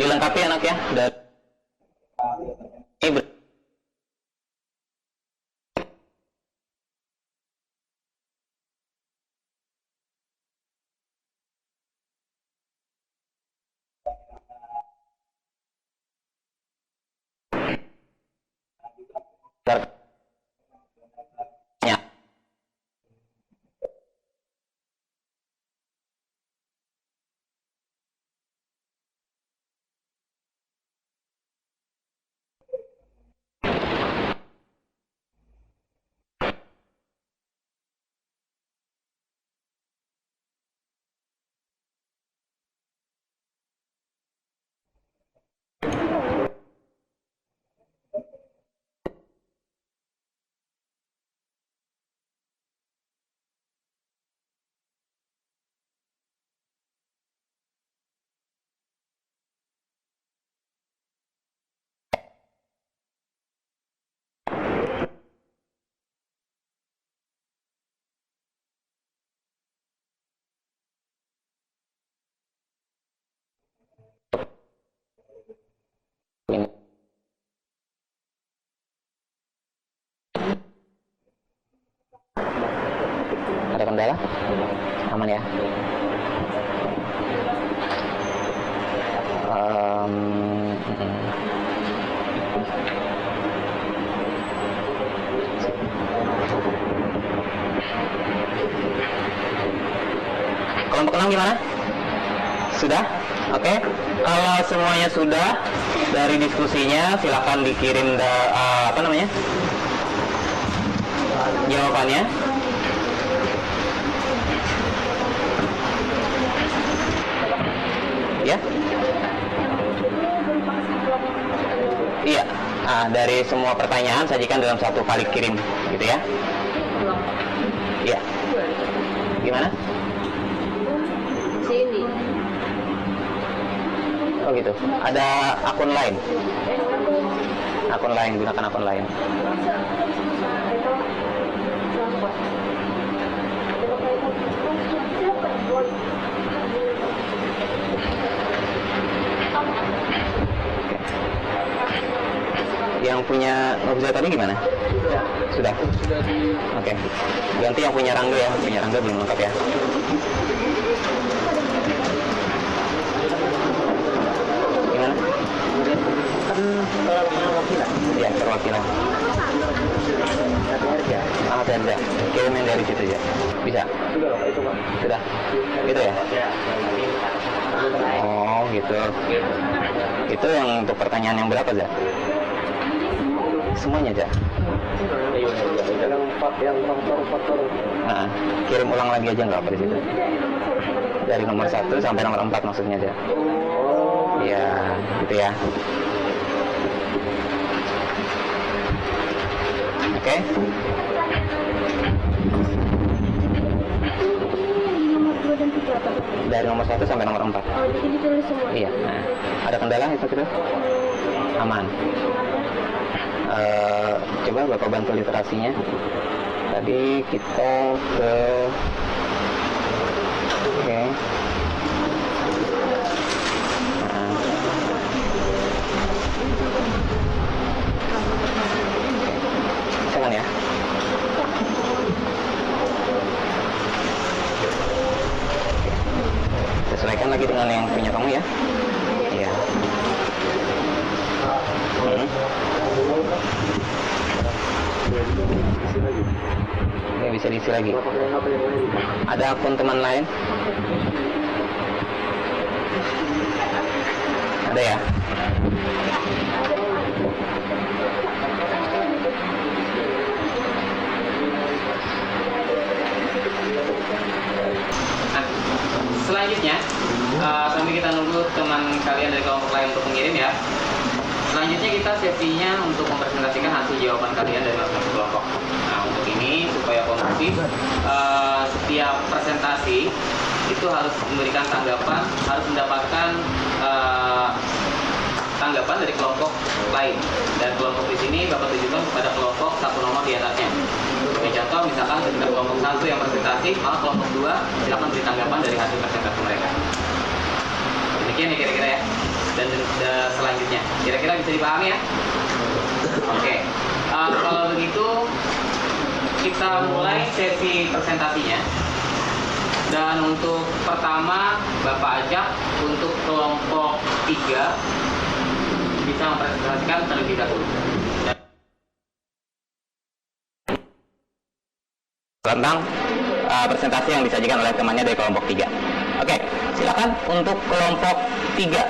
Dilengkapi anak ya dari kendala? Aman ya? Kelompok 6 gimana? Sudah? Oke. Kalau semuanya sudah dari diskusinya, silakan dikirim jawabannya. Ya? Iya. Nah, dari semua pertanyaan sajikan dalam satu kali kirim, gitu ya? Iya. Gimana? Sini. Oh gitu. Ada akun lain? Akun lain, gunakan akun lain. Yang punya Nurza tadi gimana? Sudah? Oke. Ganti yang punya Rangga ya. Punya Rangga belum lengkap ya. Gimana? Perwakilan. Iya, perwakilan. Sangat harga. Kirimin dari situ aja. Bisa? Sudah? Gitu ya? Oh, gitu. Itu yang untuk pertanyaan yang berapa, Zah? Semuanya aja. Nah, kirim ulang lagi aja nggak apa di situ. Dari nomor 1 sampai nomor 4 maksudnya aja. Iya, gitu ya. Oke. Dari nomor 1 sampai nomor 4. Oh, jadi ditulis semua. Iya. Nah, ada kendala itu gitu? Aman. Coba Bapak bantu literasinya. Tadi kita ke oke. Nah. Silakan ya. Sesuaikan lagi dengan yang punya kamu ya. Iya. Ya, bisa diisi lagi. Ada akun teman lain? Ada ya? Nah, selanjutnya sambil kita nunggu teman kalian dari kelompok lain untuk mengirim ya. Selanjutnya kita sesinya untuk mempresentasikan hasil jawaban kalian dari masing-masing kelompok. Nah, untuk ini supaya kondusif, setiap presentasi itu harus memberikan tanggapan, harus mendapatkan tanggapan dari kelompok lain. Dan kelompok di sini Bapak tujukan kepada kelompok satu nomor di atasnya. Sebagai contoh, misalkan ketika kelompok 1 yang presentasi, maka kelompok 2 silakan beri tanggapan dari hasil presentasi mereka. Demikian ya kira-kira ya. Dan selanjutnya kira-kira bisa dipahami ya. Oke. Kalau begitu kita mulai sesi presentasinya. Dan untuk pertama Bapak ajak untuk kelompok 3 bisa mempresentasikan terlebih dahulu tentang presentasi yang disajikan oleh temannya dari kelompok 3. Oke, silakan untuk kelompok 3.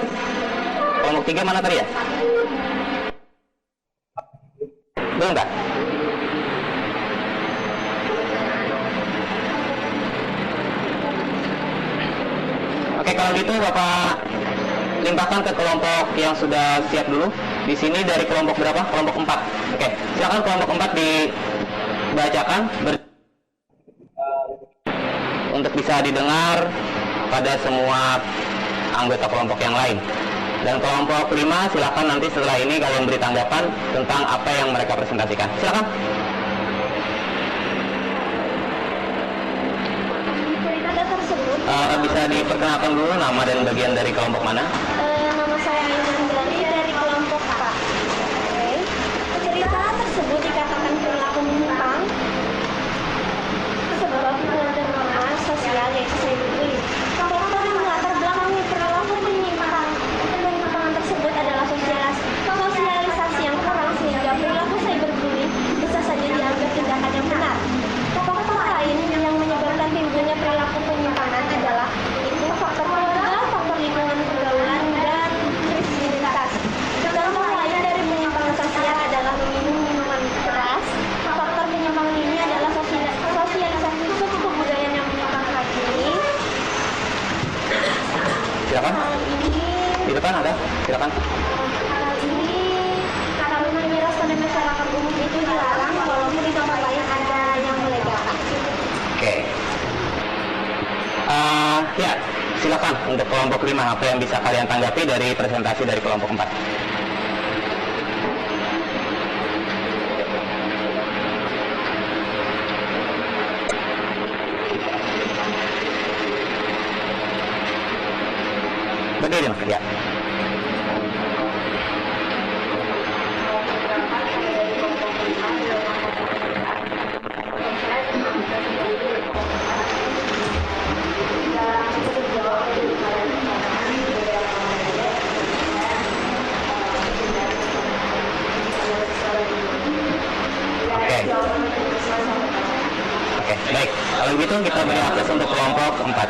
Kelompok 3 mana tadi ya? Belum kah? Oke, kalau gitu Bapak limpahkan ke kelompok yang sudah siap dulu. Di sini dari kelompok berapa? Kelompok 4. Oke, silakan kelompok 4 dibacakan untuk bisa didengar pada semua anggota kelompok yang lain. Dan kelompok 5 silakan nanti setelah ini kalian beri tanggapan tentang apa yang mereka presentasikan. Silakan. Cerita tersebut. Bisa diperkenalkan dulu nama dan bagian dari kelompok mana? Nama saya Ainanjani dari kelompok 4. Oke. Cerita tersebut dikatakan perilaku menyimpang sebab di depan ada, silakan. Hal ini kalau menyerah pada masyarakat umum itu dilarang, walaupun di tempat lain ada yang melegalkan. Oke. Ya, silakan untuk kelompok 5, apa yang bisa kalian tanggapi dari presentasi dari kelompok 4? Berdiri mas, ya. Oke, baik. Kalau gitu kita beri akses untuk kelompok 4.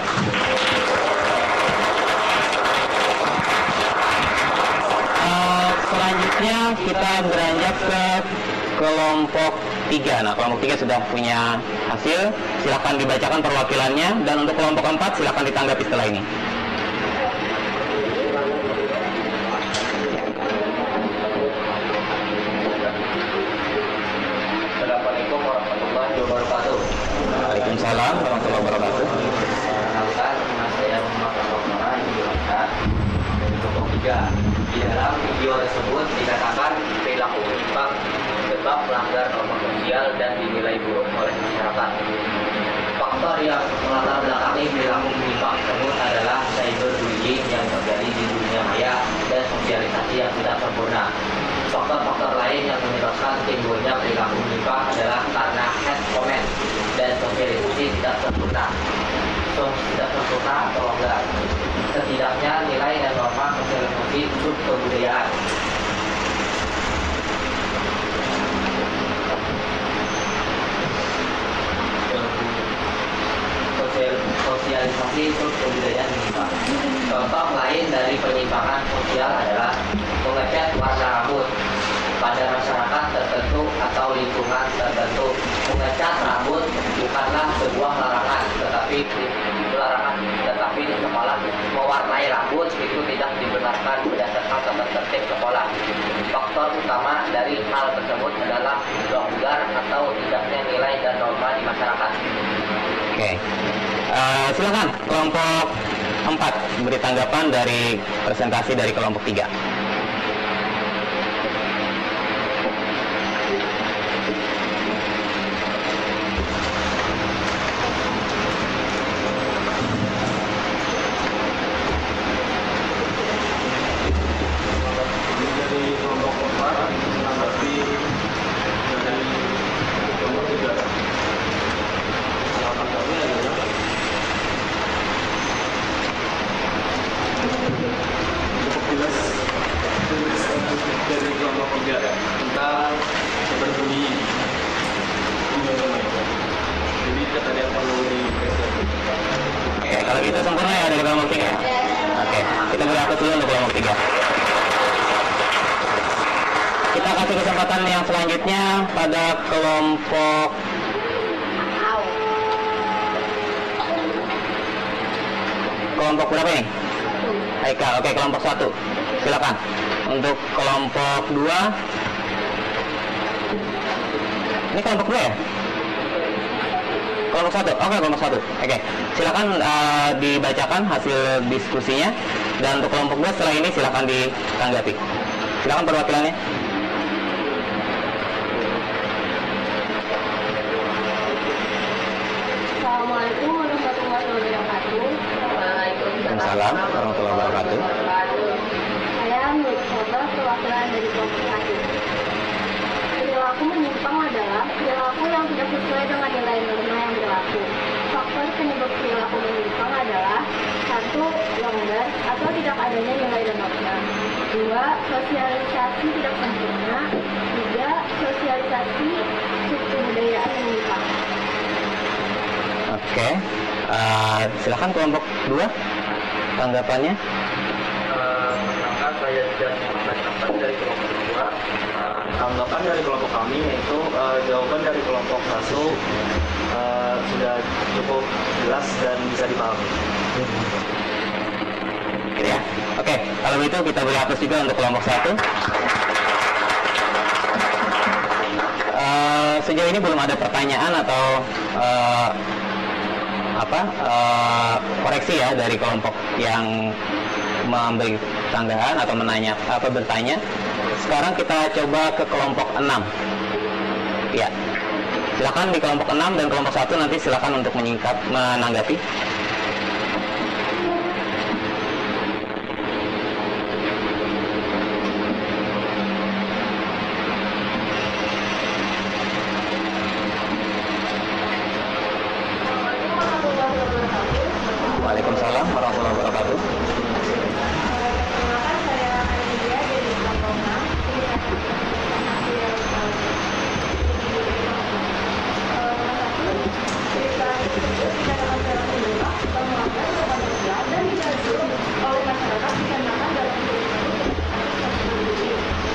Selanjutnya kita beranjak ke kelompok 3. Nah, kelompok 3 sudah punya hasil. Silakan dibacakan perwakilannya, dan untuk kelompok 4 silakan ditanggapi setelah ini. Assalamualaikum warahmatullahi wabarakatuh. Waalaikumsalam warahmatullahi wabarakatuh. Perkenalkan, nama saya Muhammad Al-Fatihah dari kelompok 3. Di dalam video tersebut dikatakan perilaku menyimpang sebab melanggar norma sosial dan dinilai buruk oleh masyarakat. Faktor yang melatar belakangi perilaku menyimpang tersebut adalah cyberbullying yang terjadi di dunia maya dan sosialisasi yang tidak sempurna. Faktor-faktor lain yang menyebabkan timbulnya perilaku menyimpang adalah karena head comment dan sosialisasi tidak sempurna. Tidak sempurna atau longgar. Setidaknya nilai dan norma sosialisasi untuk kebudayaan. Sosialisasi untuk kebudayaan menyimpang. Contoh lain dari penyimpangan sosial adalah mengecat warna rambut pada masyarakat tertentu atau lingkungan tertentu. Mengecat rambut bukanlah sebuah larangan, tetapi di sekolah mewarnai rambut itu tidak dibenarkan berdasarkan tata tertib sekolah. Faktor utama dari hal tersebut adalah longgar atau tidaknya nilai dan norma di masyarakat. Oke. Silakan kelompok 4 beri tanggapan dari presentasi dari kelompok 3. Dari kelompok 4 menanggapi dari kelompok 3. Harapan kami adalah cukup jelas dari kelompok 3 tentang cyberbullying. Jadi kita tadi yang perlu diperhatikan. Oke, kalau gitu sempurna ya dari kelompok 3. Oke, kita beri akses dulu untuk kelompok 3. Kita kasih kesempatan yang selanjutnya pada kelompok berapa ini? Haikal. Oke, kelompok 1. Silakan. Untuk kelompok 2. Ini kelompok 2 ya? Kelompok 1. Oke, kelompok 1. Oke. Silakan dibacakan hasil diskusinya, dan untuk kelompok 2 setelah ini silakan ditanggapi. Silakan perwakilannya. Assalamualaikum warahmatullahi wabarakatuh. Waalaikumsalam warahmatullahi wabarakatuh. Saya Nur Sobat, perwakilan dari kelompok 1. Perilaku menyimpang adalah perilaku yang tidak sesuai dengan nilai norma yang berlaku. Faktor penyebab perilaku menyimpang adalah 1. Longgar atau tidak adanya nilai dan norma. 2. Sosialisasi tidak sempurna. 3. Sosialisasi kebudayaan menyimpang. Oke. Silakan kelompok 2 tanggapannya. Perkenalkan, saya Jan Muhammad Ahmad dari kelompok 2. Tanggapan dari kelompok kami yaitu jawaban dari kelompok 1 sudah cukup jelas dan bisa dipahami. Gitu ya. Oke, kalau begitu kita beri aplaus juga untuk kelompok 1. Sejauh ini belum ada pertanyaan atau koreksi ya dari kelompok yang memberi tanggapan atau menanya apa bertanya. Sekarang kita coba ke kelompok 6. Ya. Silakan di kelompok 6 dan kelompok 1 nanti silakan untuk menanggapi. Waalaikumsalam warahmatullahi wabarakatuh. Perkenalkan, saya Amelia dari kelompok 6. Cerita tersebut dikatakan secara menyeluruh bahwa melanggar dan diadil oleh masyarakat dikarenakan dalam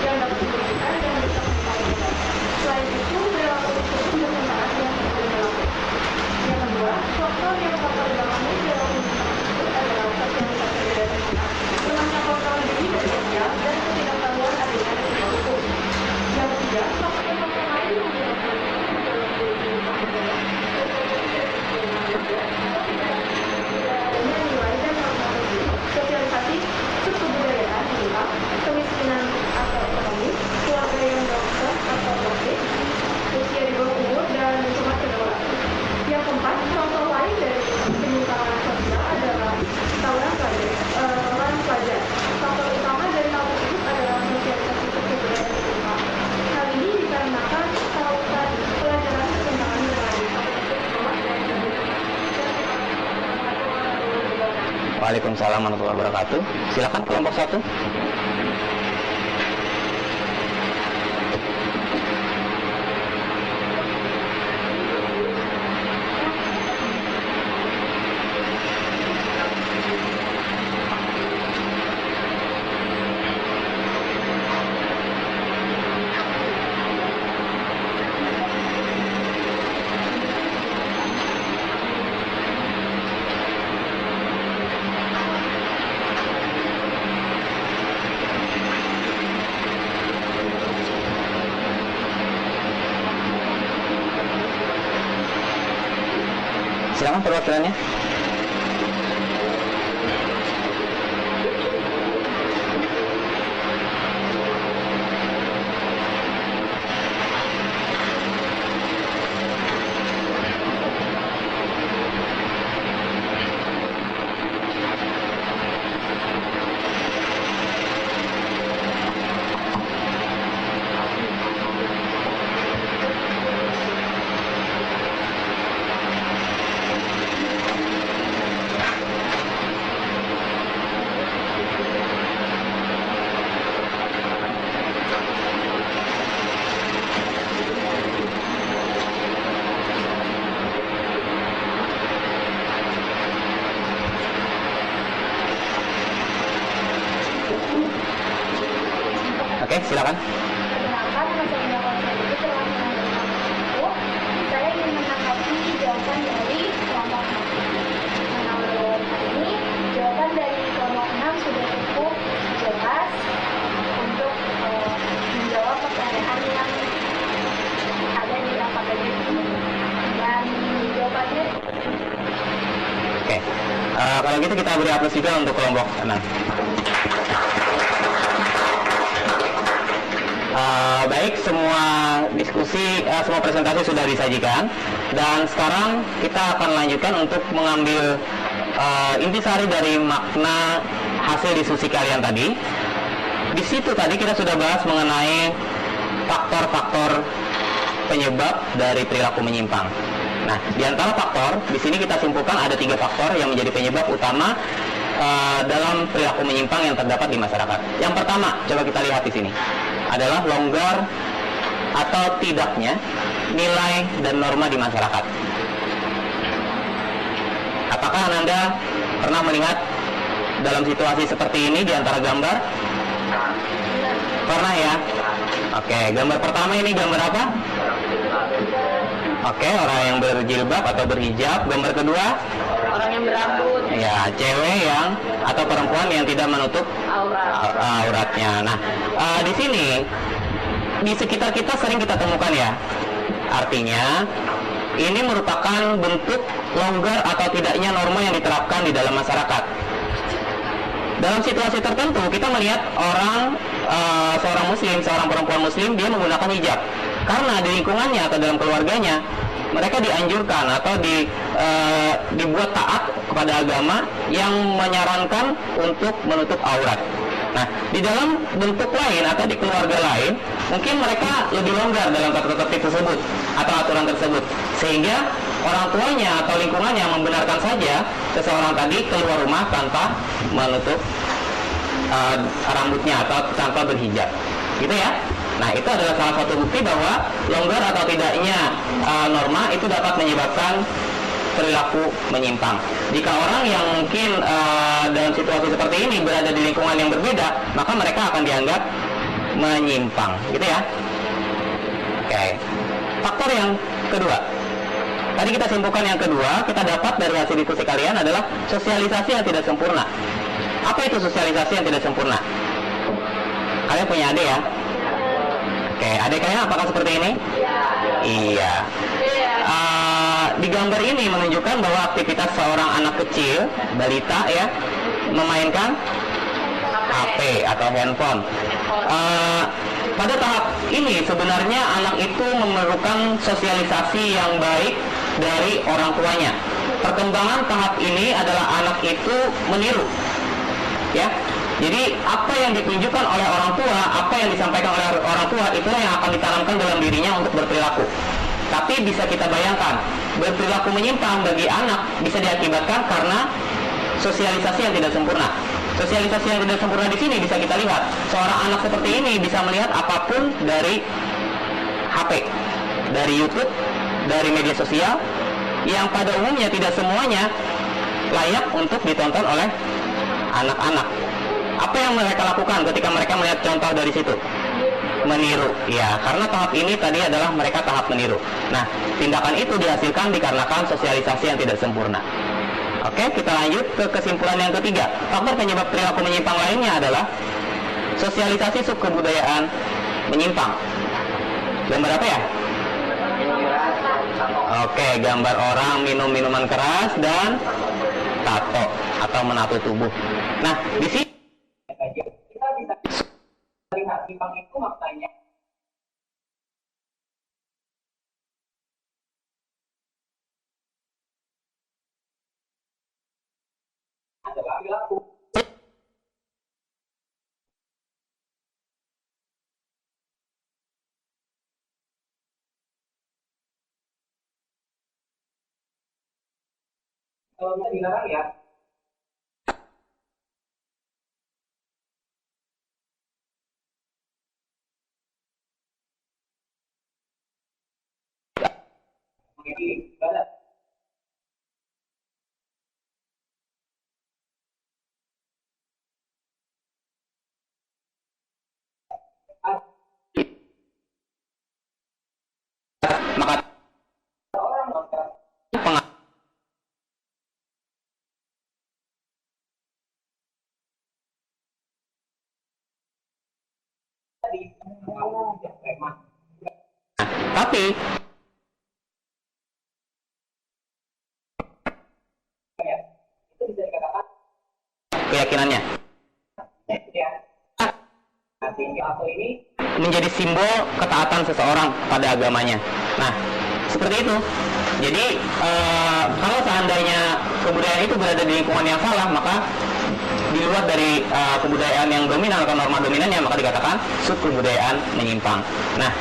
yang dapat diberikan dan disampaikan. Selain itu, perilaku tersebut berkenaan yang tidak berlaku. Yang kedua, faktor yang faktor belakangnya perilaku tersebut adalah sosialisasi budaya sekitar, kurangnya kontrol diri dan sosial, dan ketidaktahuan adanya resiko hukum. Yang ketiga, faktor-faktor lain yang menyebabkan nilai dan norma sosialisasi kebudayaan hilang, kemiskinan atau ekonomi, keluarga yang dokter atau toksik, usia di bawah umur, dan lingkungan kedaulatan. Yang keempat, contoh lain dari penyimpangan sosial adalah tawuran pelajar. Faktor utama dari hal tersebut adalah sosialisasi kebudayaan hilang. Hal ini dikarenakan tautan pelajaran perkembangan nilai sekolah dan Waalaikumsalam warahmatullahi wabarakatuh. Silakan kelompok 1. Silakan perwakilannya. Oke, silakan. Perkenalkan, nama saya Indah Konsen. Itu perwakilan dari kelompok 1. Saya ingin menanggapi jawaban dari kelompok 6. Nah, menurut hari ini, jawaban dari kelompok 6 sudah cukup jelas untuk menjawab pertanyaan yang ada di rapat tadi. Dan jawabannya Oke. Kalau gitu kita beri aplaus juga untuk kelompok 6. Baik, semua diskusi, semua presentasi sudah disajikan, dan sekarang kita akan lanjutkan untuk mengambil intisari dari makna hasil diskusi kalian tadi. Di situ tadi kita sudah bahas mengenai faktor-faktor penyebab dari perilaku menyimpang. Nah, di antara faktor, di sini kita simpulkan ada 3 faktor yang menjadi penyebab utama dalam perilaku menyimpang yang terdapat di masyarakat. Yang pertama, coba kita lihat di sini, adalah longgar atau tidaknya nilai dan norma di masyarakat. Apakah Anda pernah melihat dalam situasi seperti ini di antara gambar? Pernah ya? Oke, gambar pertama ini gambar apa? Oke, orang yang berjilbab atau berhijab. Gambar kedua? orang yang berambut. Ya, Ya, cewek yang atau perempuan yang tidak menutup auratnya. Nah, di sini di sekitar kita sering kita temukan ya. Artinya ini merupakan bentuk longgar atau tidaknya norma yang diterapkan di dalam masyarakat. Dalam situasi tertentu kita melihat seorang muslim, seorang perempuan muslim dia menggunakan hijab karena di lingkungannya atau dalam keluarganya mereka dianjurkan atau dibuat taat kepada agama yang menyarankan untuk menutup aurat. Nah, di dalam bentuk lain atau di keluarga lain, mungkin mereka lebih longgar dalam tertib tersebut atau aturan tersebut, sehingga orang tuanya atau lingkungannya membenarkan saja seseorang tadi keluar rumah tanpa menutup rambutnya atau tanpa berhijab, gitu ya. Nah, itu adalah salah satu bukti bahwa longgar atau tidaknya norma itu dapat menyebabkan perilaku menyimpang. Jika orang yang mungkin dalam situasi seperti ini berada di lingkungan yang berbeda, maka mereka akan dianggap menyimpang, gitu ya. Oke. Faktor yang kedua. Tadi kita simpulkan yang kedua, kita dapat dari hasil diskusi kalian adalah sosialisasi yang tidak sempurna. Apa itu sosialisasi yang tidak sempurna? Kalian punya adik ya? Oke, adik kalian apakah seperti ini? Iya. Di gambar ini menunjukkan bahwa aktivitas seorang anak kecil, balita ya, memainkan HP atau handphone. Pada tahap ini sebenarnya anak itu memerlukan sosialisasi yang baik dari orang tuanya. Perkembangan tahap ini adalah anak itu meniru, ya. Jadi apa yang ditunjukkan oleh orang tua, apa yang disampaikan oleh orang tua, itulah yang akan ditanamkan dalam dirinya untuk berperilaku. Tapi bisa kita bayangkan, berperilaku menyimpang bagi anak bisa diakibatkan karena sosialisasi yang tidak sempurna. Sosialisasi yang tidak sempurna di sini bisa kita lihat. Seorang anak seperti ini bisa melihat apapun dari HP, dari YouTube, dari media sosial, yang pada umumnya tidak semuanya layak untuk ditonton oleh anak-anak. Apa yang mereka lakukan ketika mereka melihat contoh dari situ? Meniru, ya, karena tahap ini tadi adalah mereka tahap meniru. Nah, tindakan itu dihasilkan dikarenakan sosialisasi yang tidak sempurna. Oke, kita lanjut ke kesimpulan yang ketiga. Faktor penyebab perilaku menyimpang lainnya adalah sosialisasi subkebudayaan menyimpang. Gambar apa ya? Oke, gambar orang minum minuman keras dan tato atau menato tubuh. Nah, di sini kita bisa lihat menyimpang itu maknanya adalah perilaku. Kalau bisa dilarang ya. Jadi, ibadah. Maka orang tapi itu bisa dikatakan keyakinannya ini menjadi simbol ketaatan seseorang pada agamanya. Nah, seperti itu. Jadi kalau seandainya kebudayaan itu berada di lingkungan yang salah, maka di luar dari kebudayaan yang dominan atau norma dominannya, maka dikatakan subkebudayaan menyimpang. Nah,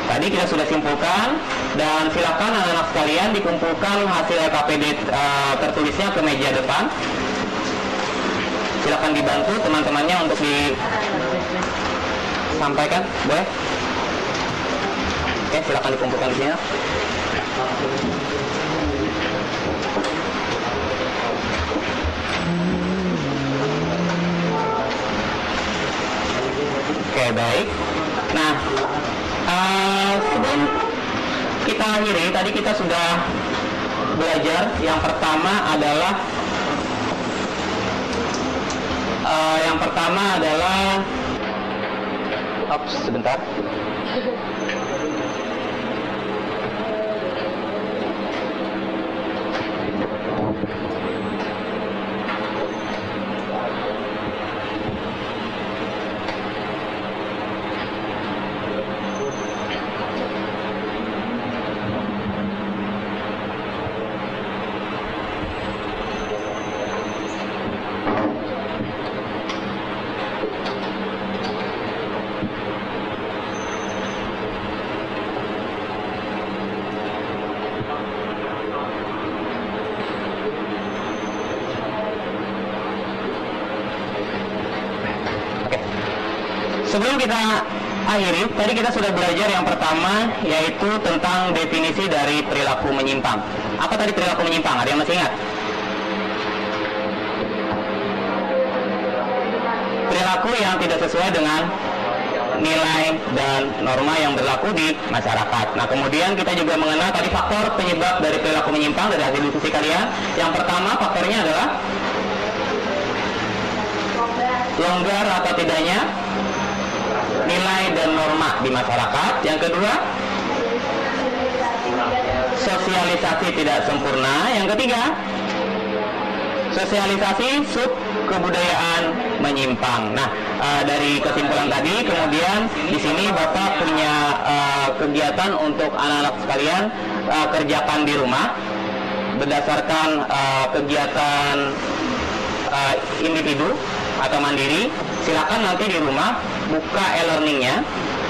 tadi kita sudah simpulkan, dan silakan anak-anak sekalian dikumpulkan hasil LKPD tertulisnya ke meja depan. Silakan dibantu teman-temannya untuk disampaikan, boleh? Oke, silakan dikumpulkan di sini. Oke, baik. Nah, sebelum kita akhiri, tadi kita sudah belajar. Yang pertama adalah pertama adalah sebentar. Sebelum kita akhiri, tadi kita sudah belajar yang pertama, yaitu tentang definisi dari perilaku menyimpang. Apa tadi perilaku menyimpang? Ada yang masih ingat? Perilaku yang tidak sesuai dengan nilai dan norma yang berlaku di masyarakat. Nah, kemudian kita juga mengenal tadi faktor penyebab dari perilaku menyimpang dari hasil diskusi kalian. Yang pertama faktornya adalah longgar atau tidaknya nilai dan norma di masyarakat. Yang kedua, sosialisasi tidak sempurna. Yang ketiga, sosialisasi sub kebudayaan menyimpang. Nah, dari kesimpulan tadi, kemudian di sini Bapak punya kegiatan untuk anak-anak sekalian kerjakan di rumah berdasarkan kegiatan individu atau mandiri. Silakan nanti di rumah buka e-learningnya.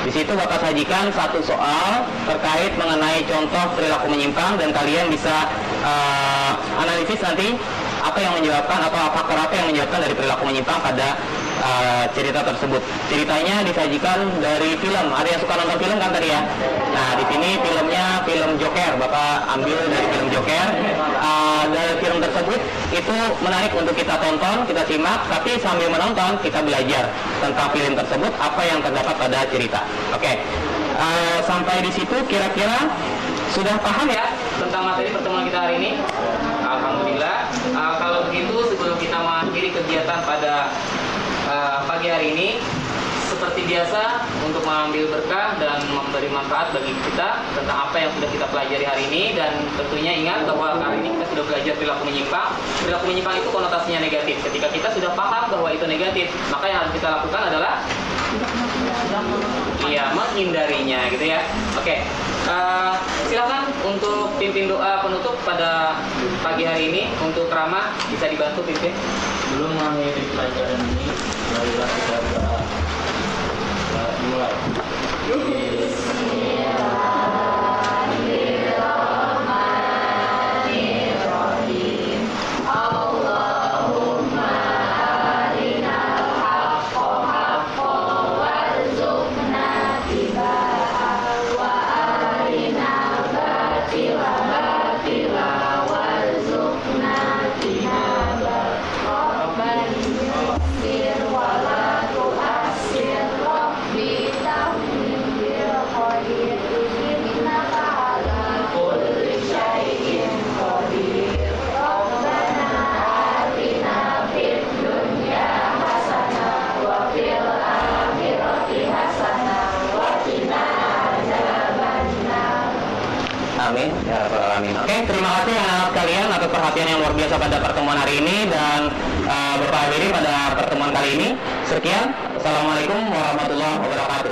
Di situ Bapak sajikan satu soal terkait mengenai contoh perilaku menyimpang dan kalian bisa analisis nanti apa yang menyebabkan atau faktor apa yang menyebabkan dari perilaku menyimpang pada cerita tersebut. Ceritanya disajikan dari film. Ada yang suka nonton film kan tadi ya? Nah, di sini filmnya film Joker. Bapak ambil dari film Joker. Dari film tersebut itu menarik untuk kita tonton, kita simak, tapi sambil menonton kita belajar tentang film tersebut apa yang terdapat pada cerita. Oke. Sampai di situ kira-kira sudah paham ya tentang materi pertemuan kita hari ini? Alhamdulillah. Kalau begitu sebelum kita mengakhiri kegiatan pada pagi hari ini, seperti biasa untuk mengambil berkah dan memberi manfaat bagi kita tentang apa yang sudah kita pelajari hari ini, dan tentunya ingat bahwa kali ini kita sudah belajar perilaku menyimpang. Perilaku menyimpang itu konotasinya negatif. Ketika kita sudah paham bahwa itu negatif, maka yang harus kita lakukan adalah menghindarinya gitu ya. Oke. Silakan untuk pimpin doa penutup pada pagi hari ini. Untuk Rama bisa dibantu pimpin. Belum mengakhiri pelajaran ini, marilah kita berdoa. Dimulai. Amin ya rabbal alamin. Oke, terima kasih anak-anak sekalian atas perhatian yang luar biasa pada pertemuan hari ini, dan Bapak akhiri pada pertemuan kali ini. Sekian, assalamualaikum warahmatullahi wabarakatuh.